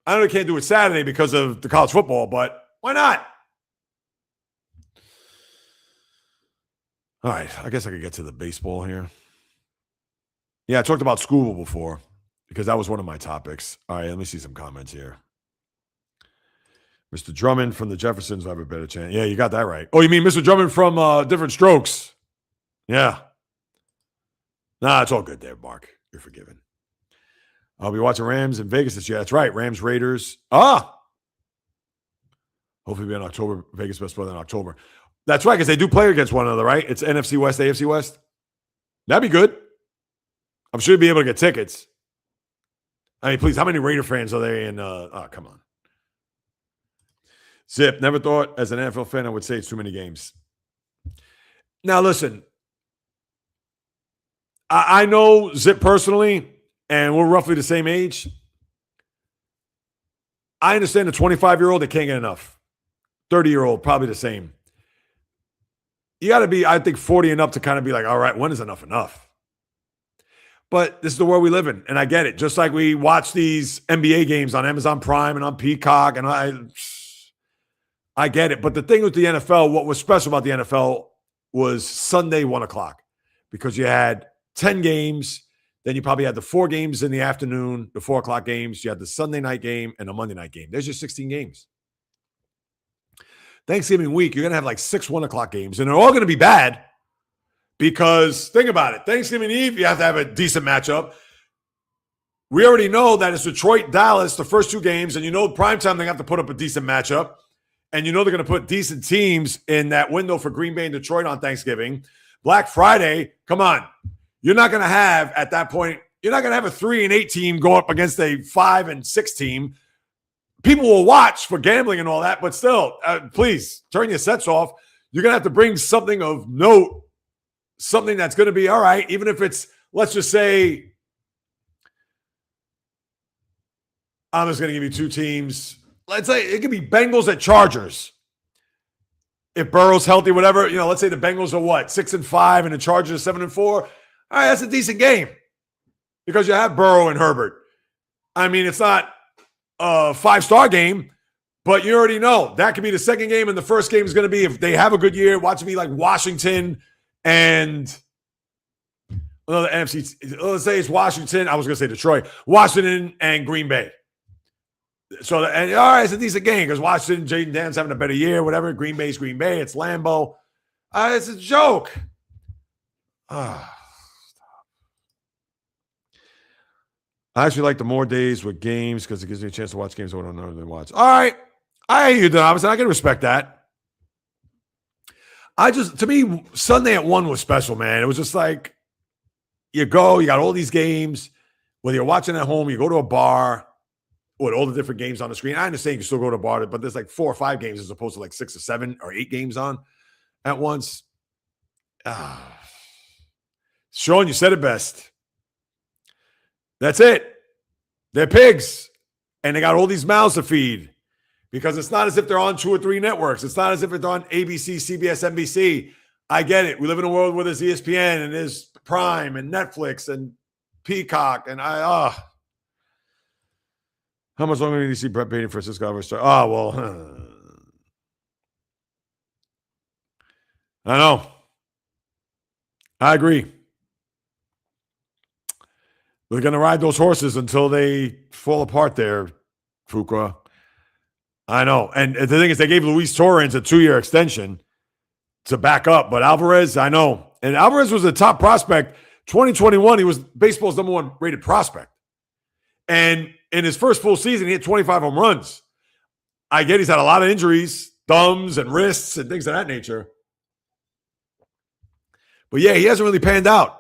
Speaker 1: I know they can't do it Saturday because of the college football, but why not? All right, I guess I could get to the baseball here. Yeah, I talked about Scooble before because that was one of my topics. All right, let me see some comments here. Mr. Drummond from the Jeffersons will have a better chance. Yeah, you got that right. Oh, you mean Mr. Drummond from Different Strokes? Yeah. Nah, it's all good there, Mark. You're forgiven. I'll be watching Rams in Vegas this year. That's right. Rams, Raiders. Hopefully be in October. Vegas best brother in October. That's right, because they do play against one another, right? It's NFC West, AFC West. That'd be good. I'm sure you'll be able to get tickets. I mean, please, how many Raider fans are there in come on. Zip, never thought as an NFL fan I would say it's too many games. Now, listen. I know Zip personally, and we're roughly the same age. I understand the 25-year-old, they can't get enough. 30-year-old, probably the same. You got to be, I think, 40 and up to kind of be like, all right, when is enough enough? But this is the world we live in, and I get it. Just like we watch these NBA games on Amazon Prime and on Peacock, and I get it. But the thing with the NFL, what was special about the NFL was Sunday, 1 o'clock, because you had 10 games. Then you probably had the 4 games in the afternoon, the 4 o'clock games. You had the Sunday night game and a Monday night game. There's your 16 games. Thanksgiving week, you're going to have like 6 1 o'clock games, and they're all going to be bad because think about it. Thanksgiving Eve, you have to have a decent matchup. We already know that it's Detroit, Dallas, the first 2 games, and you know primetime they have to put up a decent matchup, and you know they're going to put decent teams in that window for Green Bay and Detroit on Thanksgiving. Black Friday, come on. You're not going to have, at that point, you're not going to have a 3-8 team go up against a 5-6 team. People will watch for gambling and all that, but still, please turn your sets off. You're going to have to bring something of note, something that's going to be all right, even if it's, let's just say, I'm just going to give you 2 teams. Let's say it could be Bengals at Chargers. If Burrow's healthy, whatever, let's say the Bengals are what, 6-5 and the Chargers are 7-4. All right, that's a decent game because you have Burrow and Herbert. I mean, it's not a 5-star game, but you already know that could be the second game, and the first game is going to be, if they have a good year, watch it be like Washington and another NFC. Let's say it's Washington. I was going to say Detroit, Washington and Green Bay. So, and all right, it's a decent game because Washington, Jaden Dan's having a better year, whatever. Green Bay's Green Bay. It's Lambeau. It's a joke. I actually like the more days with games because it gives me a chance to watch games I don't normally watch. All right. I hear you, Thomas. I can respect that. To me, Sunday at 1 was special, man. It was just like, you got all these games. Whether you're watching at home, you go to a bar with all the different games on the screen. I understand you can still go to a bar, but there's like 4 or 5 games as opposed to like 6 or 7 or 8 games on at once. Sean, you said it best. That's it. They're pigs, and they got all these mouths to feed because it's not as if they're on 2 or 3 networks. It's not as if they're on ABC, CBS, NBC. I get it. We live in a world where there's ESPN and there's Prime and Netflix and Peacock, and how much longer do you see Brett Beatty for Cisco? I know. I agree. We're going to ride those horses until they fall apart there, Fuqua. I know. And the thing is, they gave Luis Torrens a 2-year extension to back up, but Alvarez, I know. And Alvarez was a top prospect. 2021, he was baseball's number 1 rated prospect. And in his first full season, he hit 25 home runs. I get he's had a lot of injuries, thumbs and wrists and things of that nature. But yeah, he hasn't really panned out.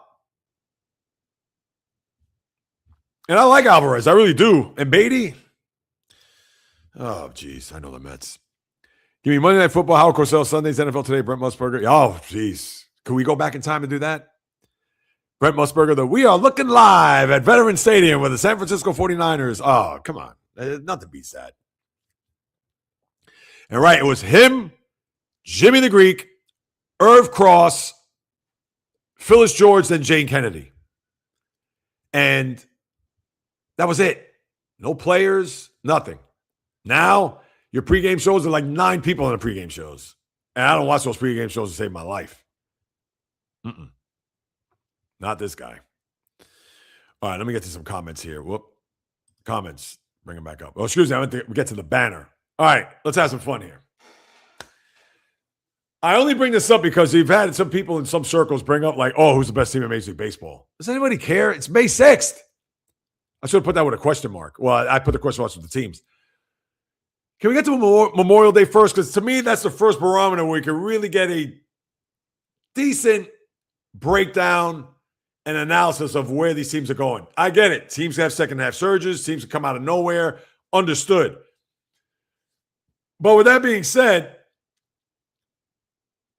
Speaker 1: And I like Alvarez. I really do. And Beatty? Oh, geez. I know the Mets. Give me Monday Night Football, Howard Cosell, Sundays, NFL Today, Brent Musburger. Oh, geez. Can we go back in time and do that? Brent Musburger, we are looking live at Veterans Stadium with the San Francisco 49ers. Oh, come on. Nothing beats that. And right, it was him, Jimmy the Greek, Irv Cross, Phyllis George, then Jane Kennedy. And that was it. No players, nothing. Now, your pregame shows are like 9 people in the pregame shows. And I don't watch those pregame shows to save my life. Not this guy. All right, let me get to some comments here. Comments. Bring them back up. Oh, excuse me. I meant to get to the banner. All right, let's have some fun here. I only bring this up because you've had some people in some circles bring up like, who's the best team in Major League Baseball? Does anybody care? It's May 6th. I should have put that with a question mark. Well, I put the question marks with the teams. Can we get to Memorial Day first? Because to me, that's the first barometer where we can really get a decent breakdown and analysis of where these teams are going. I get it. Teams have second-half surges. Teams come out of nowhere. Understood. But with that being said,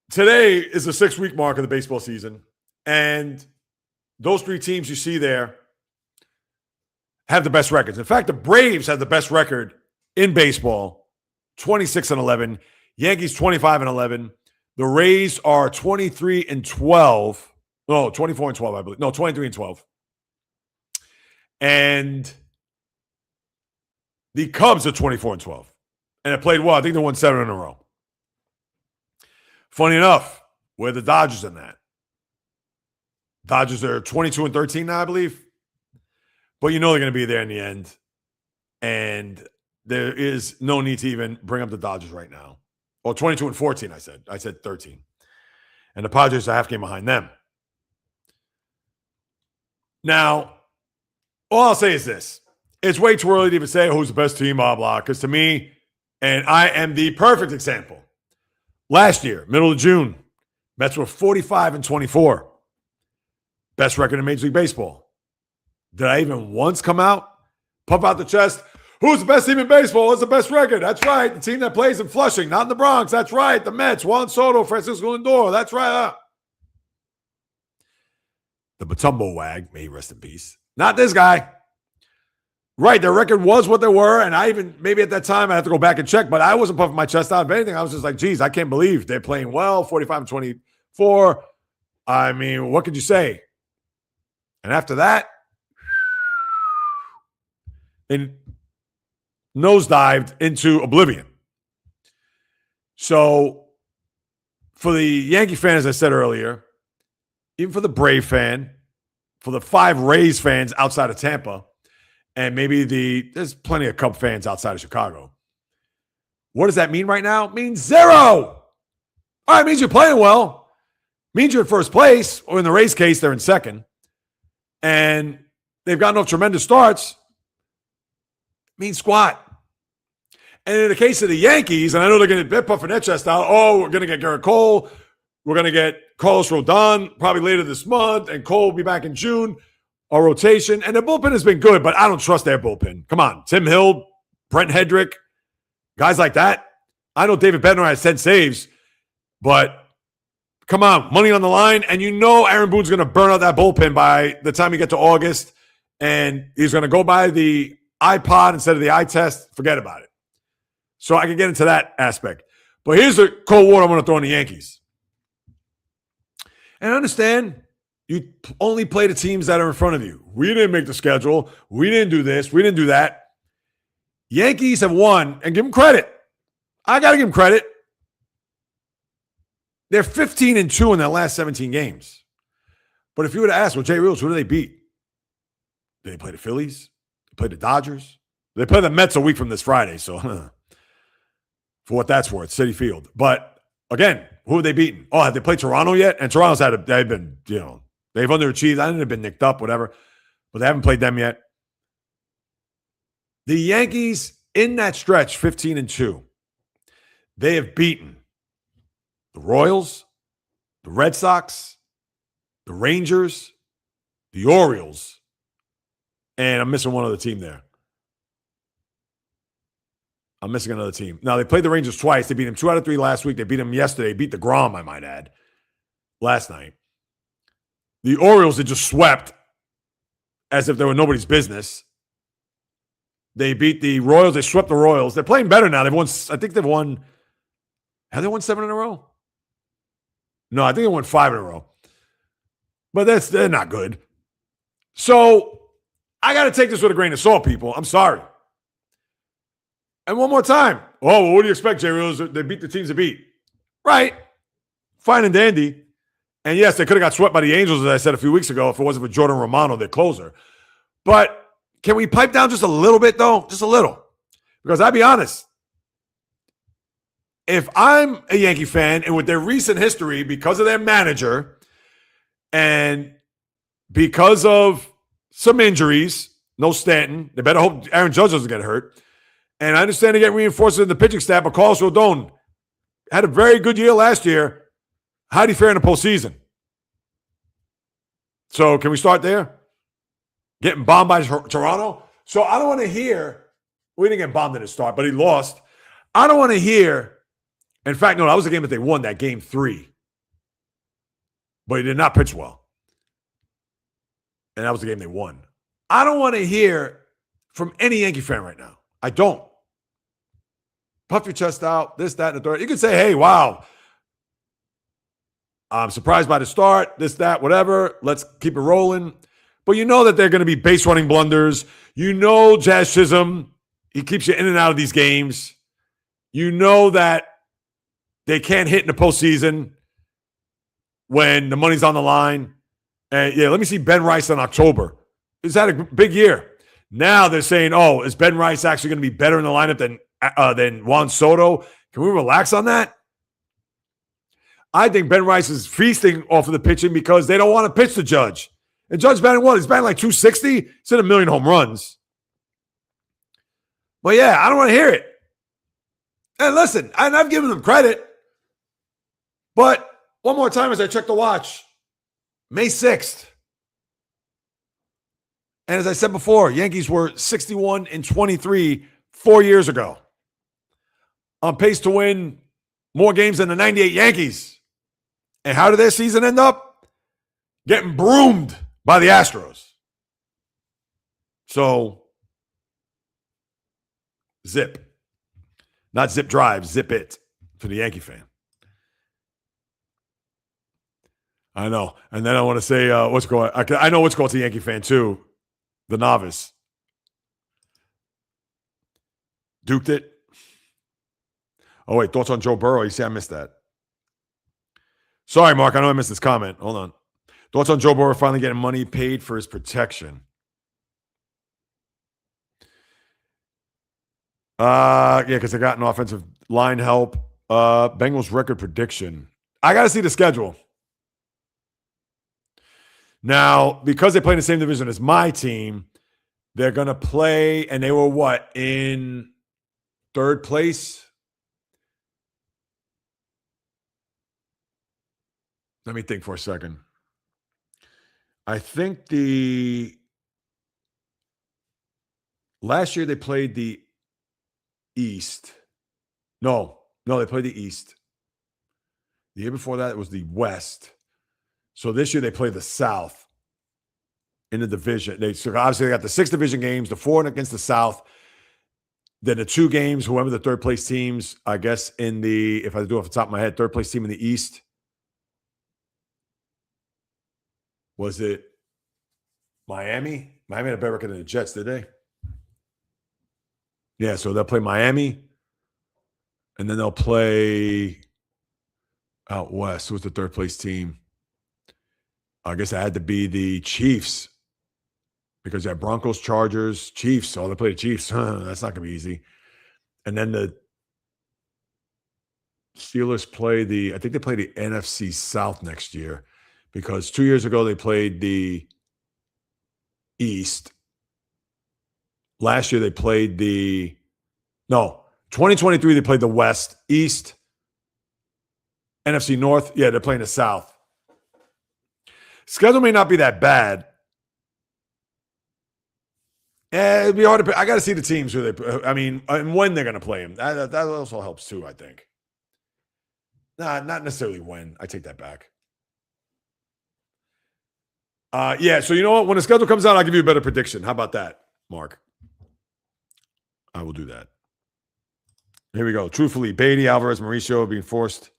Speaker 1: today is the 6-week mark of the baseball season. And those 3 teams you see there have the best records. In fact, the Braves have the best record in baseball, 26-11. Yankees 25-11. The Rays are 23-12. No, 24-12, I believe. No, 23-12. And the Cubs are 24-12. And it played well. I think they won 7 in a row. Funny enough, where the Dodgers in that? Dodgers are 22-13 now, I believe. But you know they're going to be there in the end. And there is no need to even bring up the Dodgers right now. Well, 22-14, I said. I said 13. And the Padres are half game behind them. Now, all I'll say is this. It's way too early to even say who's the best team, blah, blah. Because to me, and I am the perfect example. Last year, middle of June, Mets were 45-24. Best record in Major League Baseball. Did I even once come out, pump out the chest? Who's the best team in baseball? What's the best record? That's right. The team that plays in Flushing, not in the Bronx. That's right. The Mets, Juan Soto, Francisco Lindor. That's right. The Batumbo wag, may he rest in peace. Not this guy. Right, their record was what they were, and I even, maybe at that time, I have to go back and check, but I wasn't puffing my chest out. If anything, I was just like, geez, I can't believe they're playing well, 45-24. I mean, what could you say? And after that, they nosedived into oblivion. So for the Yankee fan, as I said earlier, even for the Brave fan, for the 5 Rays fans outside of Tampa, and maybe there's plenty of Cub fans outside of Chicago. What does that mean right now? It means 0. All right, it means you're playing well. Means you're in first place, or in the Rays case, they're in second. And they've gotten off tremendous starts. Means squat. And in the case of the Yankees, and I know they're puffing their chest out, we're going to get Garrett Cole. We're going to get Carlos Rodon probably later this month, and Cole will be back in June. Our rotation. And their bullpen has been good, but I don't trust their bullpen. Come on. Tim Hill, Brent Hedrick, guys like that. I know David Bednar has 10 saves, but come on, money on the line. And you know Aaron Boone's going to burn out that bullpen by the time you get to August, and he's going to go by the iPod instead of the eye test. Forget about it. So I can get into that aspect. But here's the cold water I'm going to throw on the Yankees. And understand, you only play the teams that are in front of you. We didn't make the schedule. We didn't do this. We didn't do that. Yankees have won, and give them credit. I got to give them credit. They're 15-2 in their last 17 games. But if you were to ask, well, Jay Reels, who do they beat? Did they play the Phillies? They played the Dodgers? They play the Mets a week from this Friday, so for what that's worth, Citi Field. But again, who have they beaten? Oh, have they played Toronto yet? And Toronto's they've been, they've underachieved. I think they've been nicked up, whatever. But they haven't played them yet. The Yankees in that stretch, 15-2, they have beaten the Royals, the Red Sox, the Rangers, the Orioles, and I'm missing one other team there. I'm missing another team. Now, they played the Rangers twice. They beat them 2 out of 3 last week. They beat them yesterday. Beat the Grom, I might add, last night. The Orioles, they just swept as if they were nobody's business. They beat the Royals. They swept the Royals. They're playing better now. I think they've won. Have they won 7 in a row? No, I think they won 5 in a row. But they're not good. So I got to take this with a grain of salt, people. I'm sorry. And one more time. Oh, well, what do you expect, Jay Reels? They beat the teams they beat. Right. Fine and dandy. And yes, they could have got swept by the Angels, as I said a few weeks ago, if it wasn't for Jordan Romano, their closer. But can we pipe down just a little bit, though? Just a little. Because I'll be honest. If I'm a Yankee fan, and with their recent history, because of their manager, and because of some injuries, no Stanton, they better hope Aaron Judge doesn't get hurt. And I understand they get reinforced in the pitching staff, but Carlos Rodon had a very good year last year. How do you fare in the postseason? So can we start there? Getting bombed by Toronto? So I don't want to hear, we didn't get bombed at the start, but he lost. I don't want to hear, in fact, no, that was the game that they won, that game 3. But he did not pitch well. And that was the game they won. I don't want to hear from any Yankee fan right now. I don't. Puff your chest out, this, that, and the third. You can say, hey, wow, I'm surprised by the start, this, that, whatever. Let's keep it rolling. But you know that they're going to be base running blunders. You know Jazz Chisholm, he keeps you in and out of these games. You know that they can't hit in the postseason when the money's on the line. And yeah, let me see Ben Rice in October. He's had a big year. Now they're saying, oh, is Ben Rice actually going to be better in the lineup than Juan Soto? Can we relax on that? I think Ben Rice is feasting off of the pitching because they don't want to pitch to Judge. And Judge batting what? He's batting like 260? He's hit 1 million home runs. But yeah, I don't want to hear it. And listen, and I've given them credit. But one more time as I check the watch, May 6th. And as I said before, Yankees were 61-23 4 years ago. On pace to win more games than the 98 Yankees. And how did their season end up? Getting broomed by the Astros. So, zip. Not zip drive, zip it for the Yankee fan. I know. And then I want to say, what's going on? I know what's going to the Yankee fan too. The novice. Duked it. Oh, wait. Thoughts on Joe Burrow? You see, I missed that. Sorry, Mark. I know I missed this comment. Hold on. Thoughts on Joe Burrow finally getting money paid for his protection? Yeah, because they got an offensive line help. Bengals record prediction. I got to see the schedule. Now, because they play in the same division as my team, they're going to play, and they were what, in third place? Let me think for a second. I think last year they played the East. No, they played the East. The year before that, it was the West. So this year they play the South in the division. Obviously, they got the 6 division games, the 4 against the South. Then the 2 games, whoever the third place teams, I guess, if I do it off the top of my head, third place team in the East. Was it Miami? Miami had a better record than the Jets, did they? Yeah, so they'll play Miami. And then they'll play out West. Who's the third place team? I guess it had to be the Chiefs because you have Broncos, Chargers, Chiefs. Oh, they play the Chiefs. That's not going to be easy. And then the Steelers I think they play the NFC South next year because 2 years ago they played the East. Last year they played 2023 they played the West, East, NFC North. Yeah, they're playing the South. Schedule may not be that bad. It'd be hard to pick. I got to see the teams and when they're going to play them. That also helps too, I think. Not necessarily when. I take that back. Yeah, so you know what? When the schedule comes out, I'll give you a better prediction. How about that, Mark? I will do that. Here we go. Truthfully, Beatty, Alvarez, Mauricio being forced.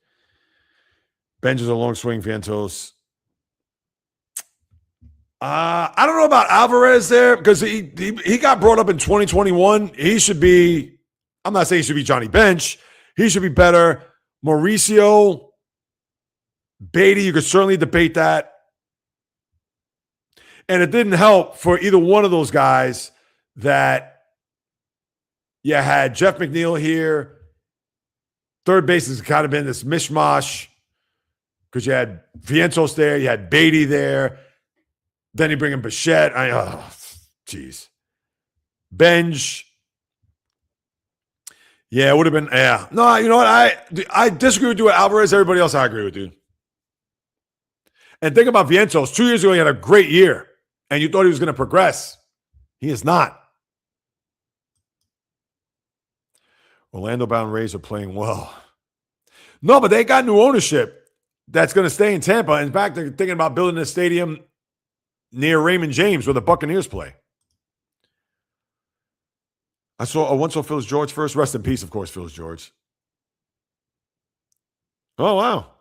Speaker 1: Benches a long swing, Vientos. I don't know about Alvarez there because he got brought up in 2021. He should be, I'm not saying he should be Johnny Bench. He should be better. Mauricio, Beatty, you could certainly debate that. And it didn't help for either one of those guys that you had Jeff McNeil here. Third base has kind of been this mishmash because you had Vientos there, you had Beatty there. Then you bring in Bichette. Jeez. Benj. Yeah, it would have been, yeah. No, you know what? I disagree with you with Alvarez. Everybody else, I agree with you. And think about Vientos. 2 years ago, he had a great year, and you thought he was going to progress. He is not. Orlando-bound Rays are playing well. No, but they got new ownership that's going to stay in Tampa. In fact, they're thinking about building a stadium near Raymond James where the Buccaneers play. I once saw Phyllis George first. Rest in peace, of course, Phyllis George. Oh, wow.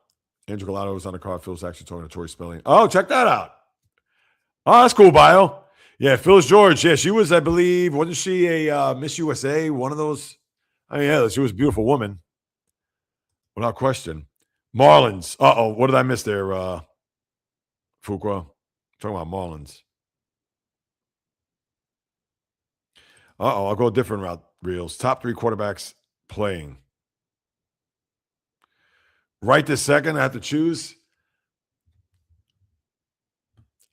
Speaker 1: Andrew Galato was on the card. Phyllis actually talking to Tori Spelling. Oh, check that out. Oh, that's cool, bio. Yeah, Phyllis George. Yeah, she was, I believe, wasn't she a Miss USA? One of those. I mean, yeah, she was a beautiful woman. Without question. Marlins. Uh-oh, what did I miss there, Fuqua? Talking about Marlins. I'll go a different route, Reels. Top 3 quarterbacks playing. Right this second, I have to choose.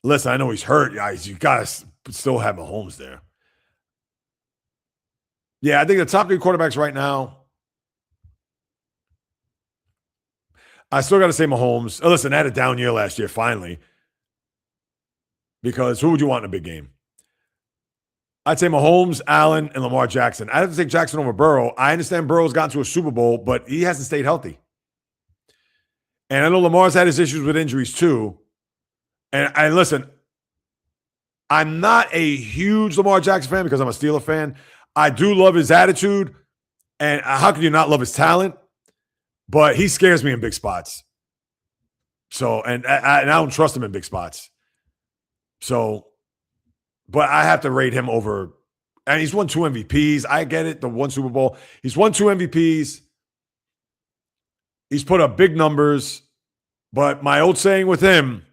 Speaker 1: Listen, I know he's hurt, guys. You got to still have Mahomes there. Yeah, I think the top 3 quarterbacks right now, I still got to say Mahomes. Listen, I had a down year last year, finally. Because who would you want in a big game? I'd say Mahomes, Allen, and Lamar Jackson. I'd have to take Jackson over Burrow. I understand Burrow's gotten to a Super Bowl, but he hasn't stayed healthy. And I know Lamar's had his issues with injuries too. And listen, I'm not a huge Lamar Jackson fan because I'm a Steeler fan. I do love his attitude. And how can you not love his talent? But he scares me in big spots. So, and I don't trust him in big spots. So, but I have to rate him over, and he's won 2 MVPs. I get it, the 1 Super Bowl. He's won 2 MVPs. He's put up big numbers, but my old saying with him,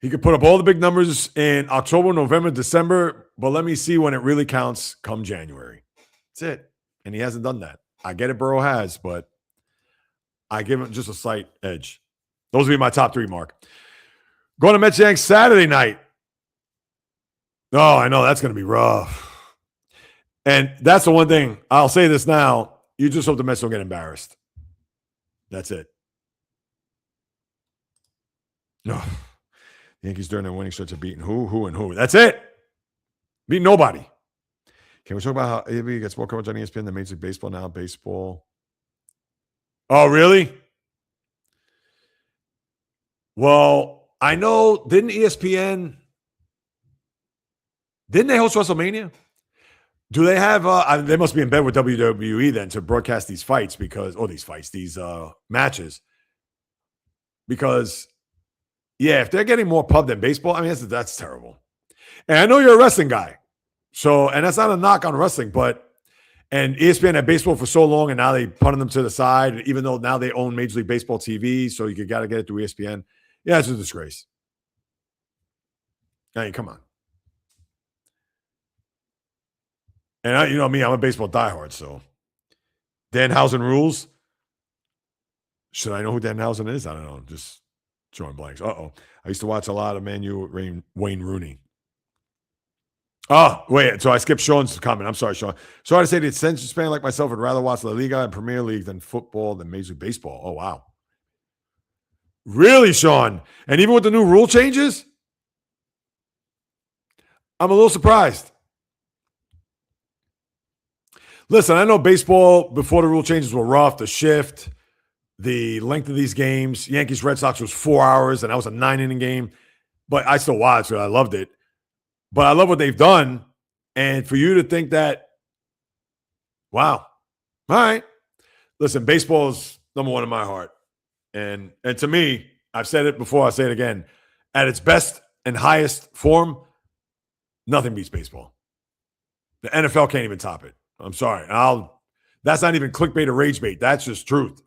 Speaker 1: he could put up all the big numbers in October, November, December, but let me see when it really counts come January. That's it. And he hasn't done that. I get it, Burrow has, but I give him just a slight edge. Those would be my top 3, Mark. Going to Mets Yanks Saturday night. Oh, I know that's going to be rough. And that's the one thing. I'll say this now. You just hope the Mets don't get embarrassed. That's it. No. The Yankees during their winning stretch have beaten who. That's it. Beat nobody. Can we talk about how AB gets more coverage on ESPN than Major League Baseball now? Baseball. Oh, really? Well, I know, didn't they host WrestleMania? Do they have, they must be in bed with WWE then to broadcast these fights these matches. Because, yeah, if they're getting more pub than baseball, I mean, that's terrible. And I know you're a wrestling guy. So, and that's not a knock on wrestling, and ESPN had baseball for so long, and now they punted them to the side, even though now they own Major League Baseball TV, so you got to get it through ESPN. Yeah, it's a disgrace. I mean, come on. And you know me, I'm a baseball diehard, so Danhausen rules. Should I know who Danhausen is? I don't know. Just drawing blanks. Uh-oh. I used to watch a lot of Man U Wayne Rooney. Oh, wait. So I skipped Sean's comment. I'm sorry, Sean. Sorry to say the attention span like myself would rather watch La Liga and Premier League than football than Major League Baseball. Oh, wow. Really, Sean? And even with the new rule changes? I'm a little surprised. Listen, I know baseball before the rule changes were rough. The shift, the length of these games. Yankees Red Sox was 4 hours, and that was a 9-inning game. But I still watched it. I loved it. But I love what they've done. And for you to think that, wow. All right. Listen, baseball is number one in my heart. And to me, I've said it before, I'll say it again. At its best and highest form, nothing beats baseball. The NFL can't even top it. I'm sorry. That's not even clickbait or rage bait. That's just truth.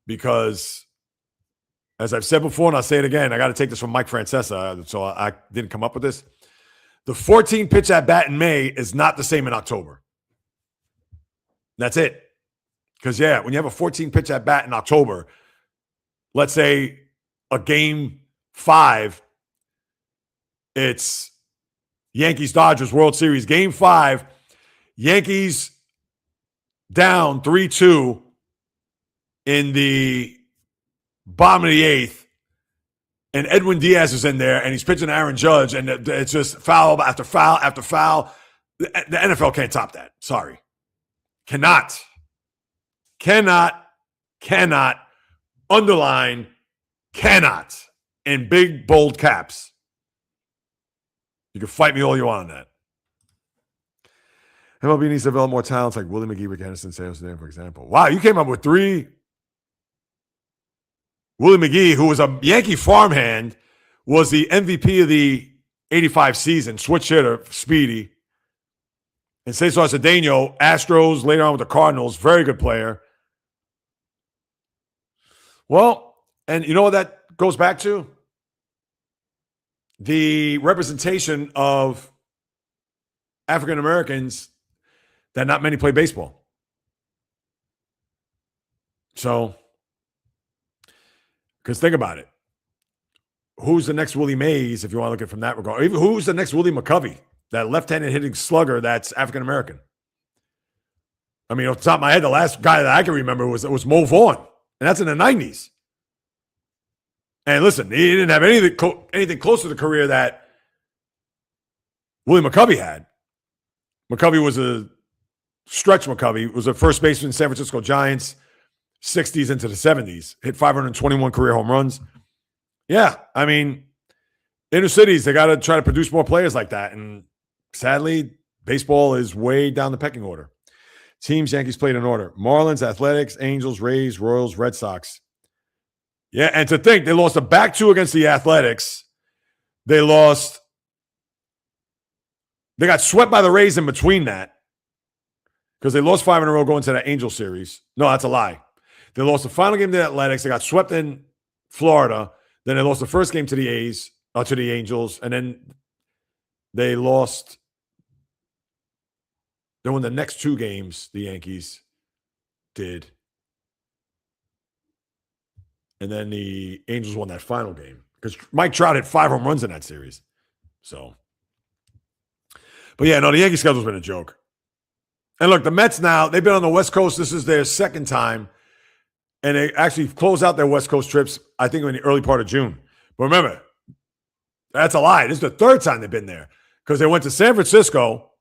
Speaker 1: Because, as I've said before, and I'll say it again, I got to take this from Mike Francesa, so I didn't come up with this. The 14-pitch at bat in May is not the same in October. That's it. Because, yeah, when you have a 14-pitch at bat in October, let's say a game 5, it's Yankees-Dodgers World Series. Game 5, Yankees down 3-2 in the bottom of the 8th, and Edwin Diaz is in there, and he's pitching Aaron Judge, and it's just foul after foul after foul. The NFL can't top that. Sorry. Cannot, underline, cannot, in big, bold caps. You can fight me all you want on that. MLB needs to develop more talents like Willie McGee, Rick Anderson, Samson, for example. Wow, you came up with 3. Willie McGee, who was a Yankee farmhand, was the MVP of the 85 season, switch hitter, speedy. And Cesar Cedeno, Astros, later on with the Cardinals, very good player. Well, and you know what that goes back to? The representation of African Americans that not many play baseball. So, because think about it. Who's the next Willie Mays, if you want to look at it from that regard? Or even who's the next Willie McCovey, that left-handed hitting slugger that's African American? I mean, off the top of my head, the last guy that I can remember was Mo Vaughn, and that's in the 90s. And listen, he didn't have anything close to the career that Willie McCovey had. McCovey was a stretch McCovey, was a first baseman in San Francisco Giants, 60s into the 70s, hit 521 career home runs. Yeah, I mean, inner cities, they got to try to produce more players like that. And sadly, baseball is way down the pecking order. Teams Yankees played in order: Marlins, Athletics, Angels, Rays, Royals, Red Sox. Yeah, and to think they lost a back 2 against the Athletics. They got swept by the Rays in between that because they lost 5 in a row going to that Angel series. No, that's a lie. They lost the final game to the Athletics. They got swept in Florida. Then they lost the first game to the to the Angels, and then they lost. They won the next 2 games, the Yankees did. And then the Angels won that final game. because Mike Trout hit 5 home runs in that series. So, but yeah, no, the Yankee schedule's been a joke. And look, the Mets now, they've been on the West Coast. This is their second time. And they actually close out their West Coast trips, I think, in the early part of June. But remember, that's a lie. This is the third time they've been there because they went to San Francisco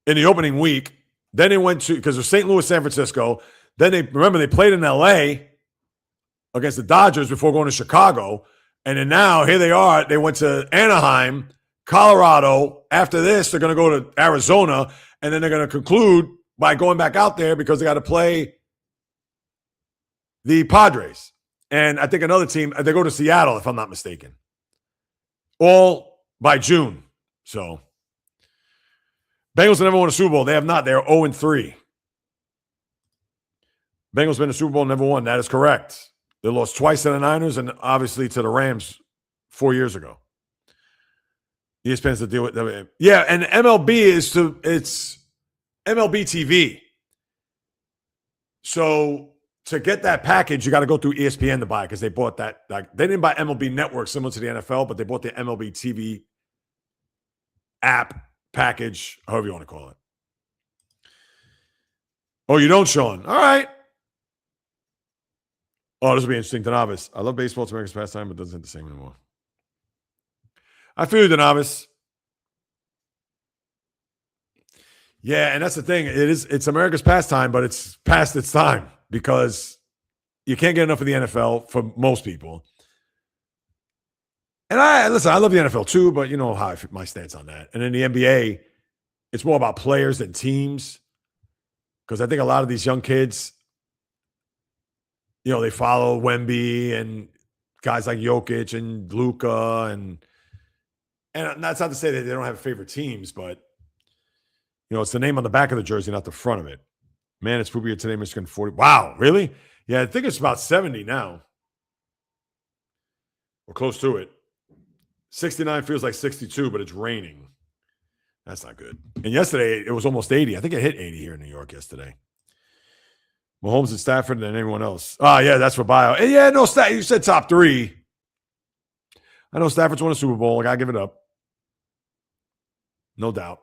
Speaker 1: in the opening week. Then they went to, because of St. Louis, San Francisco. Then they played in LA against the Dodgers before going to Chicago. And then now, here they are. They went to Anaheim, Colorado. After this, they're going to go to Arizona. And then they're going to conclude by going back out there because they got to play the Padres. And I think another team, they go to Seattle, if I'm not mistaken. All by June. So, Bengals have never won a Super Bowl. They have not. They're 0-3. Bengals been a Super Bowl, never won. That is correct. They lost twice to the Niners and obviously to the Rams 4 years ago. ESPN's to deal with them. Yeah, and MLB it's MLB TV. So to get that package, you got to go through ESPN to buy it because they bought that. Like, they didn't buy MLB Network similar to the NFL, but they bought the MLB TV app package, however you want to call it. Oh, you don't, Sean? All right. Oh, this will be interesting. Denovis. I love baseball. It's America's pastime, but it doesn't hit the same anymore. I feel you, Denovis. Yeah, and that's the thing. It's America's pastime, but it's past its time because you can't get enough of the NFL for most people. And I love the NFL too, but you know how my stance on that. And in the NBA, it's more about players than teams because I think a lot of these young kids, you know, they follow Wemby and guys like Jokic and Luka and that's not to say that they don't have favorite teams, but you know, it's the name on the back of the jersey, not the front of it. Man, it's Poopy today, Michigan 40. Wow, really? Yeah, I think it's about 70 now. We're close to it. 69 feels like 62, but it's raining. That's not good. And yesterday, it was almost 80. I think it hit 80 here in New York yesterday. Mahomes and Stafford and everyone else. Oh, yeah, that's for bio. And yeah, no, you said top 3. I know Stafford's won a Super Bowl. I got to give it up. No doubt.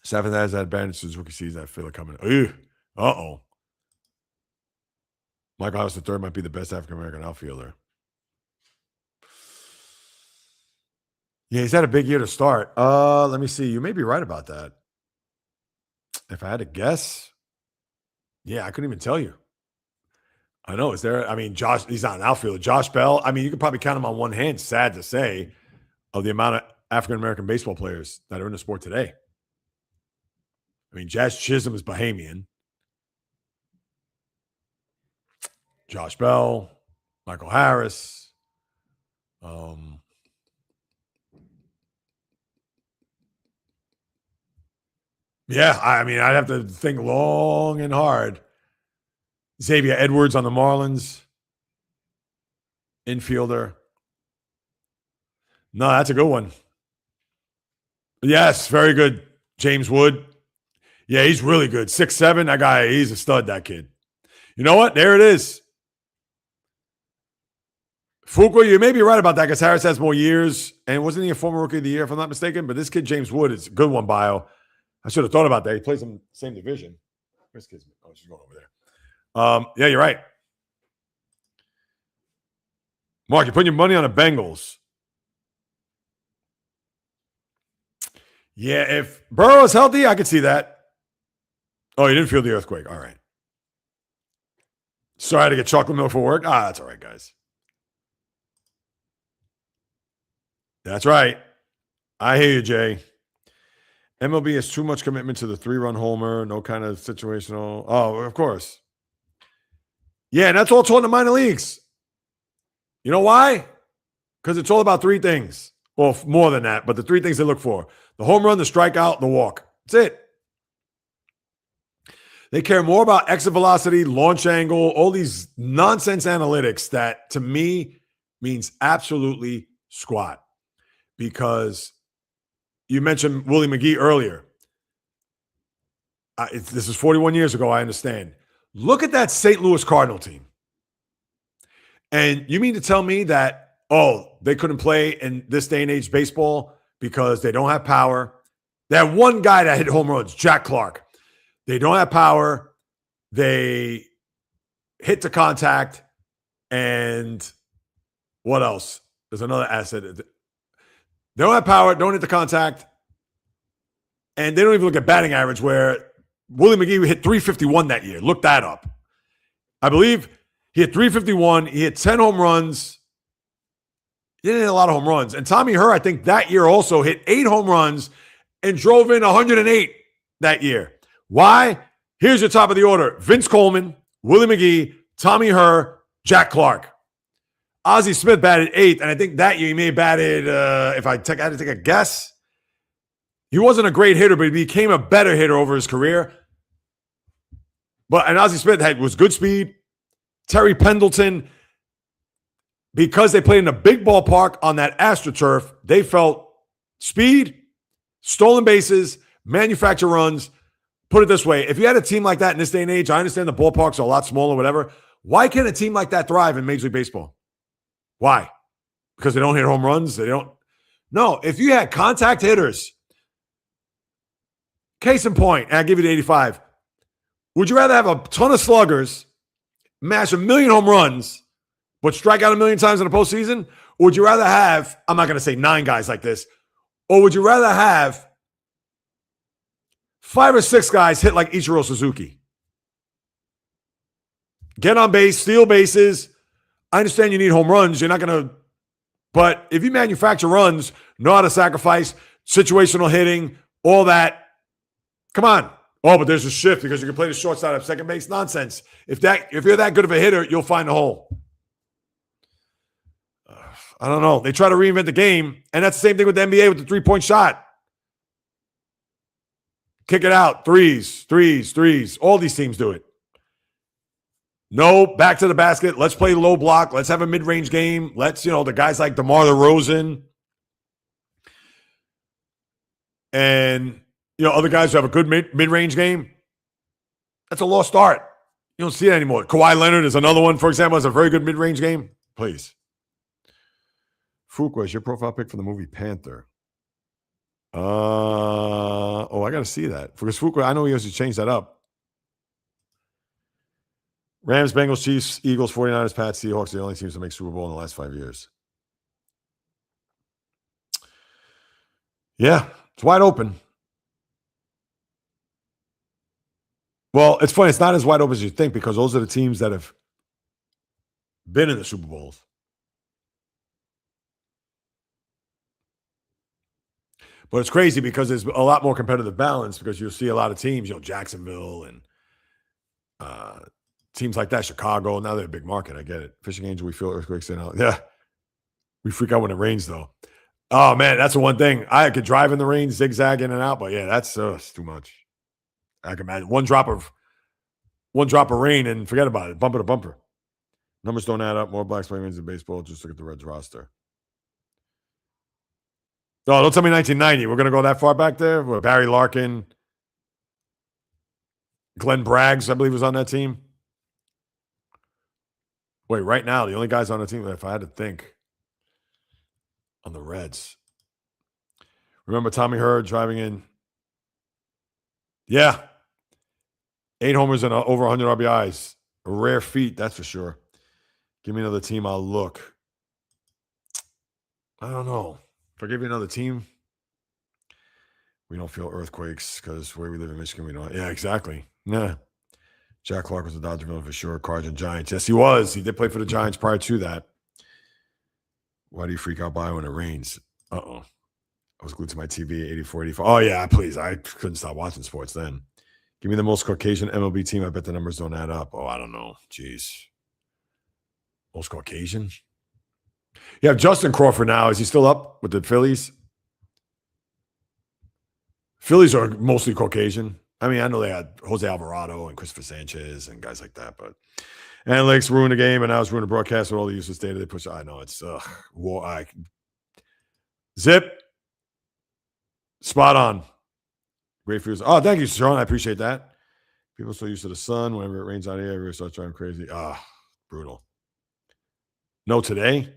Speaker 1: Stafford has that advantage to his rookie season. I feel it coming. Uh-oh. Michael Harris III might be the best African-American outfielder. Yeah, he's had a big year to start. Let me see. You may be right about that. If I had to guess, yeah, I couldn't even tell you. I know. Is there? I mean, Josh, he's not an outfielder. Josh Bell, I mean, you could probably count him on one hand, sad to say, of the amount of African-American baseball players that are in the sport today. I mean, Jazz Chisholm is Bahamian. Josh Bell, Michael Harris. Yeah, I mean, I'd have to think long and hard. Xavier Edwards on the Marlins. Infielder. No, that's a good one. Yes, very good. James Wood. Yeah, he's really good. 6'7", that guy, he's a stud, that kid. You know what? There it is. Fuqua, you may be right about that because Harris has more years. And wasn't he a former Rookie of the Year, if I'm not mistaken? But this kid, James Wood, is a good one, bio. I should have thought about that. He plays in the same division. Where's kids? Oh, she's going over there. Yeah, you're right. Mark, you're putting your money on the Bengals. Yeah, if Burrow is healthy, I could see that. Oh, you didn't feel the earthquake. All right. Sorry, I had to get chocolate milk for work. That's all right, guys. That's right. I hear you, Jay. MLB has too much commitment to the 3-run homer, no kind of situational. Oh, of course. Yeah, and that's all taught in the minor leagues. You know why? Because it's all about 3 things. Well, more than that, but the 3 things they look for. The home run, the strikeout, the walk. That's it. They care more about exit velocity, launch angle, all these nonsense analytics that, to me, means absolutely squat. Because you mentioned Willie McGee earlier. This is 41 years ago, I understand. Look at that St. Louis Cardinal team. And you mean to tell me that, oh, they couldn't play in this day and age baseball because they don't have power? They have one guy that hit home runs, Jack Clark. They don't have power. They hit to contact. And what else? There's another asset. They don't have power, don't hit the contact. And they don't even look at batting average, where Willie McGee hit 351 that year. Look that up. I believe he hit 351. He hit 10 home runs. He didn't hit a lot of home runs. And Tommy Herr, I think that year also hit 8 home runs and drove in 108 that year. Why? Here's your top of the order. Vince Coleman, Willie McGee, Tommy Herr, Jack Clark. Ozzie Smith batted 8th, and I think that year he may have batted, if I had to take a guess, he wasn't a great hitter, but he became a better hitter over his career. And Ozzie Smith was good speed. Terry Pendleton, because they played in a big ballpark on that AstroTurf, they felt speed, stolen bases, manufacture runs. Put it this way, if you had a team like that in this day and age, I understand the ballparks are a lot smaller, whatever. Why can't a team like that thrive in Major League Baseball? Why? Because they don't hit home runs? They don't. No, if you had contact hitters, case in point, and I'll give you the 85. Would you rather have a ton of sluggers, mash 1 million home runs, but strike out 1 million times in the postseason? Or would you rather have, I'm not going to say 9 guys like this, or would you rather have 5 or 6 guys hit like Ichiro Suzuki? Get on base, steal bases. I understand you need home runs. You're not going to, but if you manufacture runs, know how to sacrifice, situational hitting, all that, come on. Oh, but there's a shift because you can play the shortstop at second base. Nonsense. If you're that good of a hitter, you'll find a hole. I don't know. They try to reinvent the game, and that's the same thing with the NBA with the three-point shot. Kick it out. Threes. All these teams do it. No, back to the basket. Let's play low block. Let's have a mid-range game. Let's, the guys like DeMar DeRozan and, other guys who have a good mid-range game. That's a lost art. You don't see it anymore. Kawhi Leonard is another one, for example, has a very good mid-range game. Please. Fuqua is your profile pic for the movie Panther. I got to see that. Because Fuqua, I know he has to change that up. Rams, Bengals, Chiefs, Eagles, 49ers, Pats, Seahawks, the only teams to make Super Bowl in the last 5 years. Yeah, it's wide open. Well, it's funny. It's not as wide open as you think because those are the teams that have been in the Super Bowls. But it's crazy because there's a lot more competitive balance because you'll see a lot of teams, Jacksonville and teams like that, Chicago. Now they're a big market. I get it. Fishing Angel, we feel earthquakes in out. Yeah. We freak out when it rains, though. Oh, man, that's the one thing. I could drive in the rain, zigzag in and out, but yeah, that's too much. I can imagine one drop of rain and forget about it. Bumper to bumper. Numbers don't add up. More blacks playing wins in baseball. Just look at the Reds roster. No, don't tell me 1990. We're going to go that far back there? Where Barry Larkin, Glenn Braggs, I believe, was on that team. Wait, right now, the only guys on the team, if I had to think, on the Reds. Remember Tommy Herr driving in? Yeah. 8 homers and over 100 RBIs. A rare feat, that's for sure. Give me another team, I'll look. I don't know. If I give you another team, we don't feel earthquakes because where we live in Michigan, we don't. Yeah, exactly. Yeah. Jack Clark was a Dodger villain for sure. Cards and Giants. Yes, he was. He did play for the Giants prior to that. Why do you freak out by when it rains? Uh-oh. I was glued to my TV, 84, 85. Oh, yeah, please. I couldn't stop watching sports then. Give me the most Caucasian MLB team. I bet the numbers don't add up. Oh, I don't know. Jeez. Most Caucasian? You have Justin Crawford now. Is he still up with the Phillies? Phillies are mostly Caucasian. I mean, I know they had Jose Alvarado and Christopher Sanchez and guys like that, but analytics ruined the game, and now it's ruined the broadcast with all the useless data they push. I know it's war. Zip. Spot on. Great for you. Oh, thank you, Sean. I appreciate that. People are so used to the sun. Whenever it rains out here, everybody starts driving crazy. Brutal. No, today.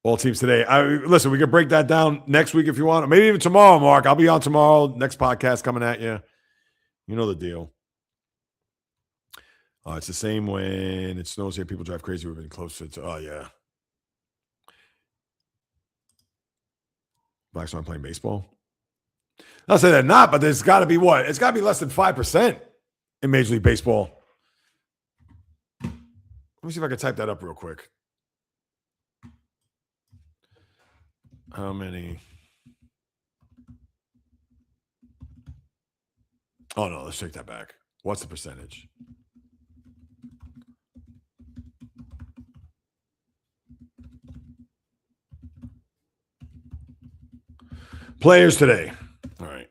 Speaker 1: All teams today. Listen, we can break that down next week if you want. Or maybe even tomorrow, Mark. I'll be on tomorrow. Next podcast coming at you. You know the deal. It's the same when it snows here. People drive crazy. We've been closer to. Oh, yeah. Blacks aren't playing baseball. I'll say they're not, but there's got to be what? It's got to be less than 5% in Major League Baseball. Let me see if I can type that up real quick. How many? Oh, no, let's take that back. What's the percentage? Players today. All right.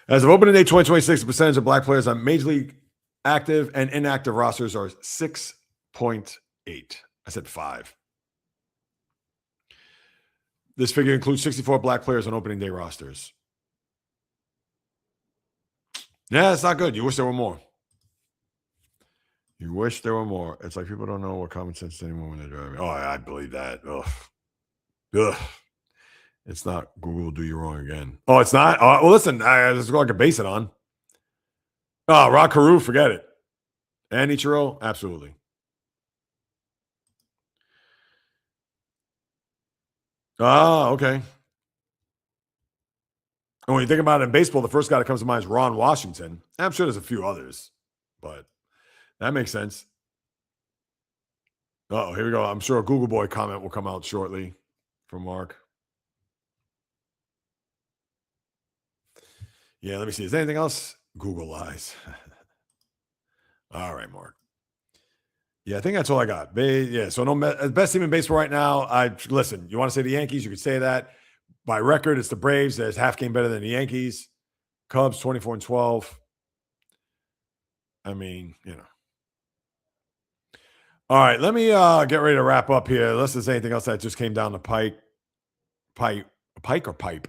Speaker 1: As of opening day 2026, the percentage of black players on Major League active and inactive rosters are 6.8. I said 5. This figure includes 64 black players on opening day rosters. Yeah, it's not good. You wish there were more. You wish there were more. It's like people don't know what common sense is anymore when they're driving. Oh, I believe that. Ugh. It's not Google will do you wrong again. Oh, it's not? Well, listen, this is all I can base it on. Oh, Rod Carew, forget it. And Ichiro, absolutely. Ah, okay. And when you think about it in baseball, the first guy that comes to mind is Ron Washington. I'm sure there's a few others, but that makes sense. Oh, here we go. I'm sure a Google Boy comment will come out shortly from Mark. Yeah, let me see. Is there anything else? Google lies. All right, Mark. Yeah, I think that's all I got. Yeah, so no best team in baseball right now. Listen, you want to say the Yankees, you could say that. By record, it's the Braves. There's half game better than the Yankees. Cubs, 24-12. I mean, you know. All right, let me get ready to wrap up here. Unless there's anything else that just came down the pike. Pike or pipe?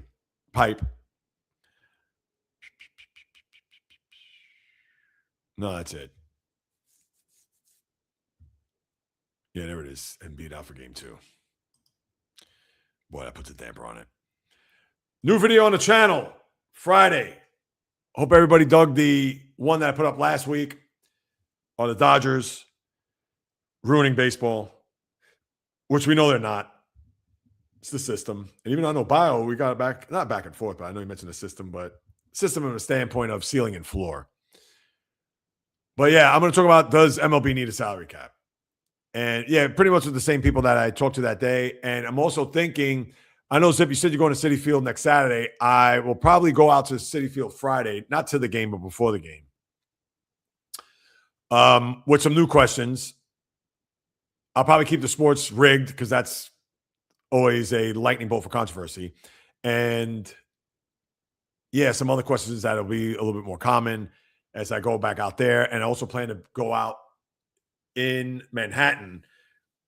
Speaker 1: Pipe. No, that's it. Yeah, there it is. And beat out for game 2. Boy, that puts a damper on it. New video on the channel Friday. Hope everybody dug the one that I put up last week on the Dodgers ruining baseball, which we know they're not. It's the system. And even on Obio, we got it not back and forth, but I know you mentioned the system, but system from a standpoint of ceiling and floor. But yeah, I'm going to talk about, does MLB need a salary cap? And yeah, pretty much with the same people that I talked to that day. And I'm also thinking, I know, Zip, you said you're going to Citi Field next Saturday. I will probably go out to Citi Field Friday, not to the game, but before the game. With some new questions. I'll probably keep the sports rigged because that's always a lightning bolt for controversy. And yeah, some other questions that will be a little bit more common as I go back out there. And I also plan to go out in Manhattan,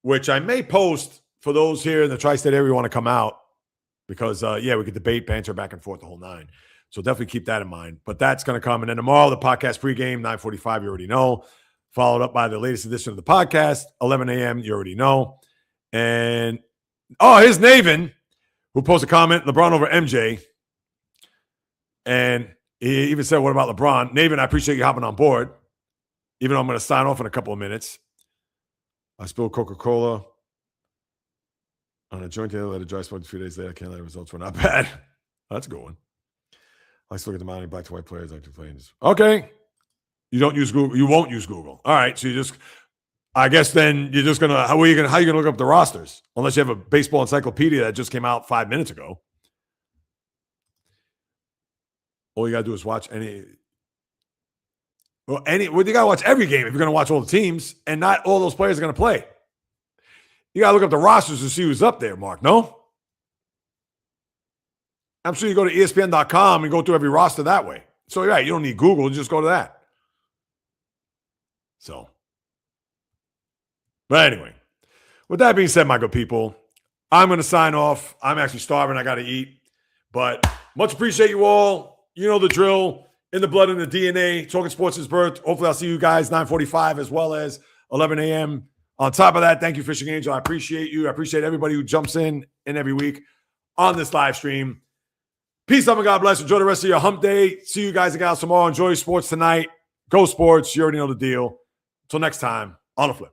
Speaker 1: which I may post for those here in the tri-state area who want to come out because, yeah, we could debate, banter back and forth the whole 9. So definitely keep that in mind. But that's going to come. And then tomorrow, the podcast pregame, 9:45, you already know. Followed up by the latest edition of the podcast, 11 a.m., you already know. And, here's Navin, who posted a comment, LeBron over MJ. And he even said, what about LeBron? Navin, I appreciate you hopping on board, even though I'm going to sign off in a couple of minutes. I spilled Coca-Cola on a joint today, let it dry smoke a few days later. I can't let the results were not bad. That's a good one. I still get the money black to white players like to play. Okay. You don't use Google. You won't use Google. All right. So you just, I guess then you're just going to, how are you going to look up the rosters? Unless you have a baseball encyclopedia that just came out 5 minutes ago. All you got to do is watch you got to watch every game if you're going to watch all the teams, and not all those players are going to play. You got to look up the rosters to see who's up there, Mark. No? I'm sure you go to ESPN.com and go through every roster that way. So, yeah, you don't need Google. Just go to that. So, but anyway, with that being said, my good people, I'm going to sign off. I'm actually starving. I got to eat. But much appreciate you all. You know the drill. in the blood and the DNA. Talking Sports is birth. Hopefully, I'll see you guys 9:45 as well as 11 a.m. On top of that, thank you, Fishing Angel. I appreciate you. I appreciate everybody who jumps in every week on this live stream. Peace, love, and God bless. Enjoy the rest of your hump day. See you guys and gals tomorrow. Enjoy sports tonight. Go sports. You already know the deal. Until next time, on the flip.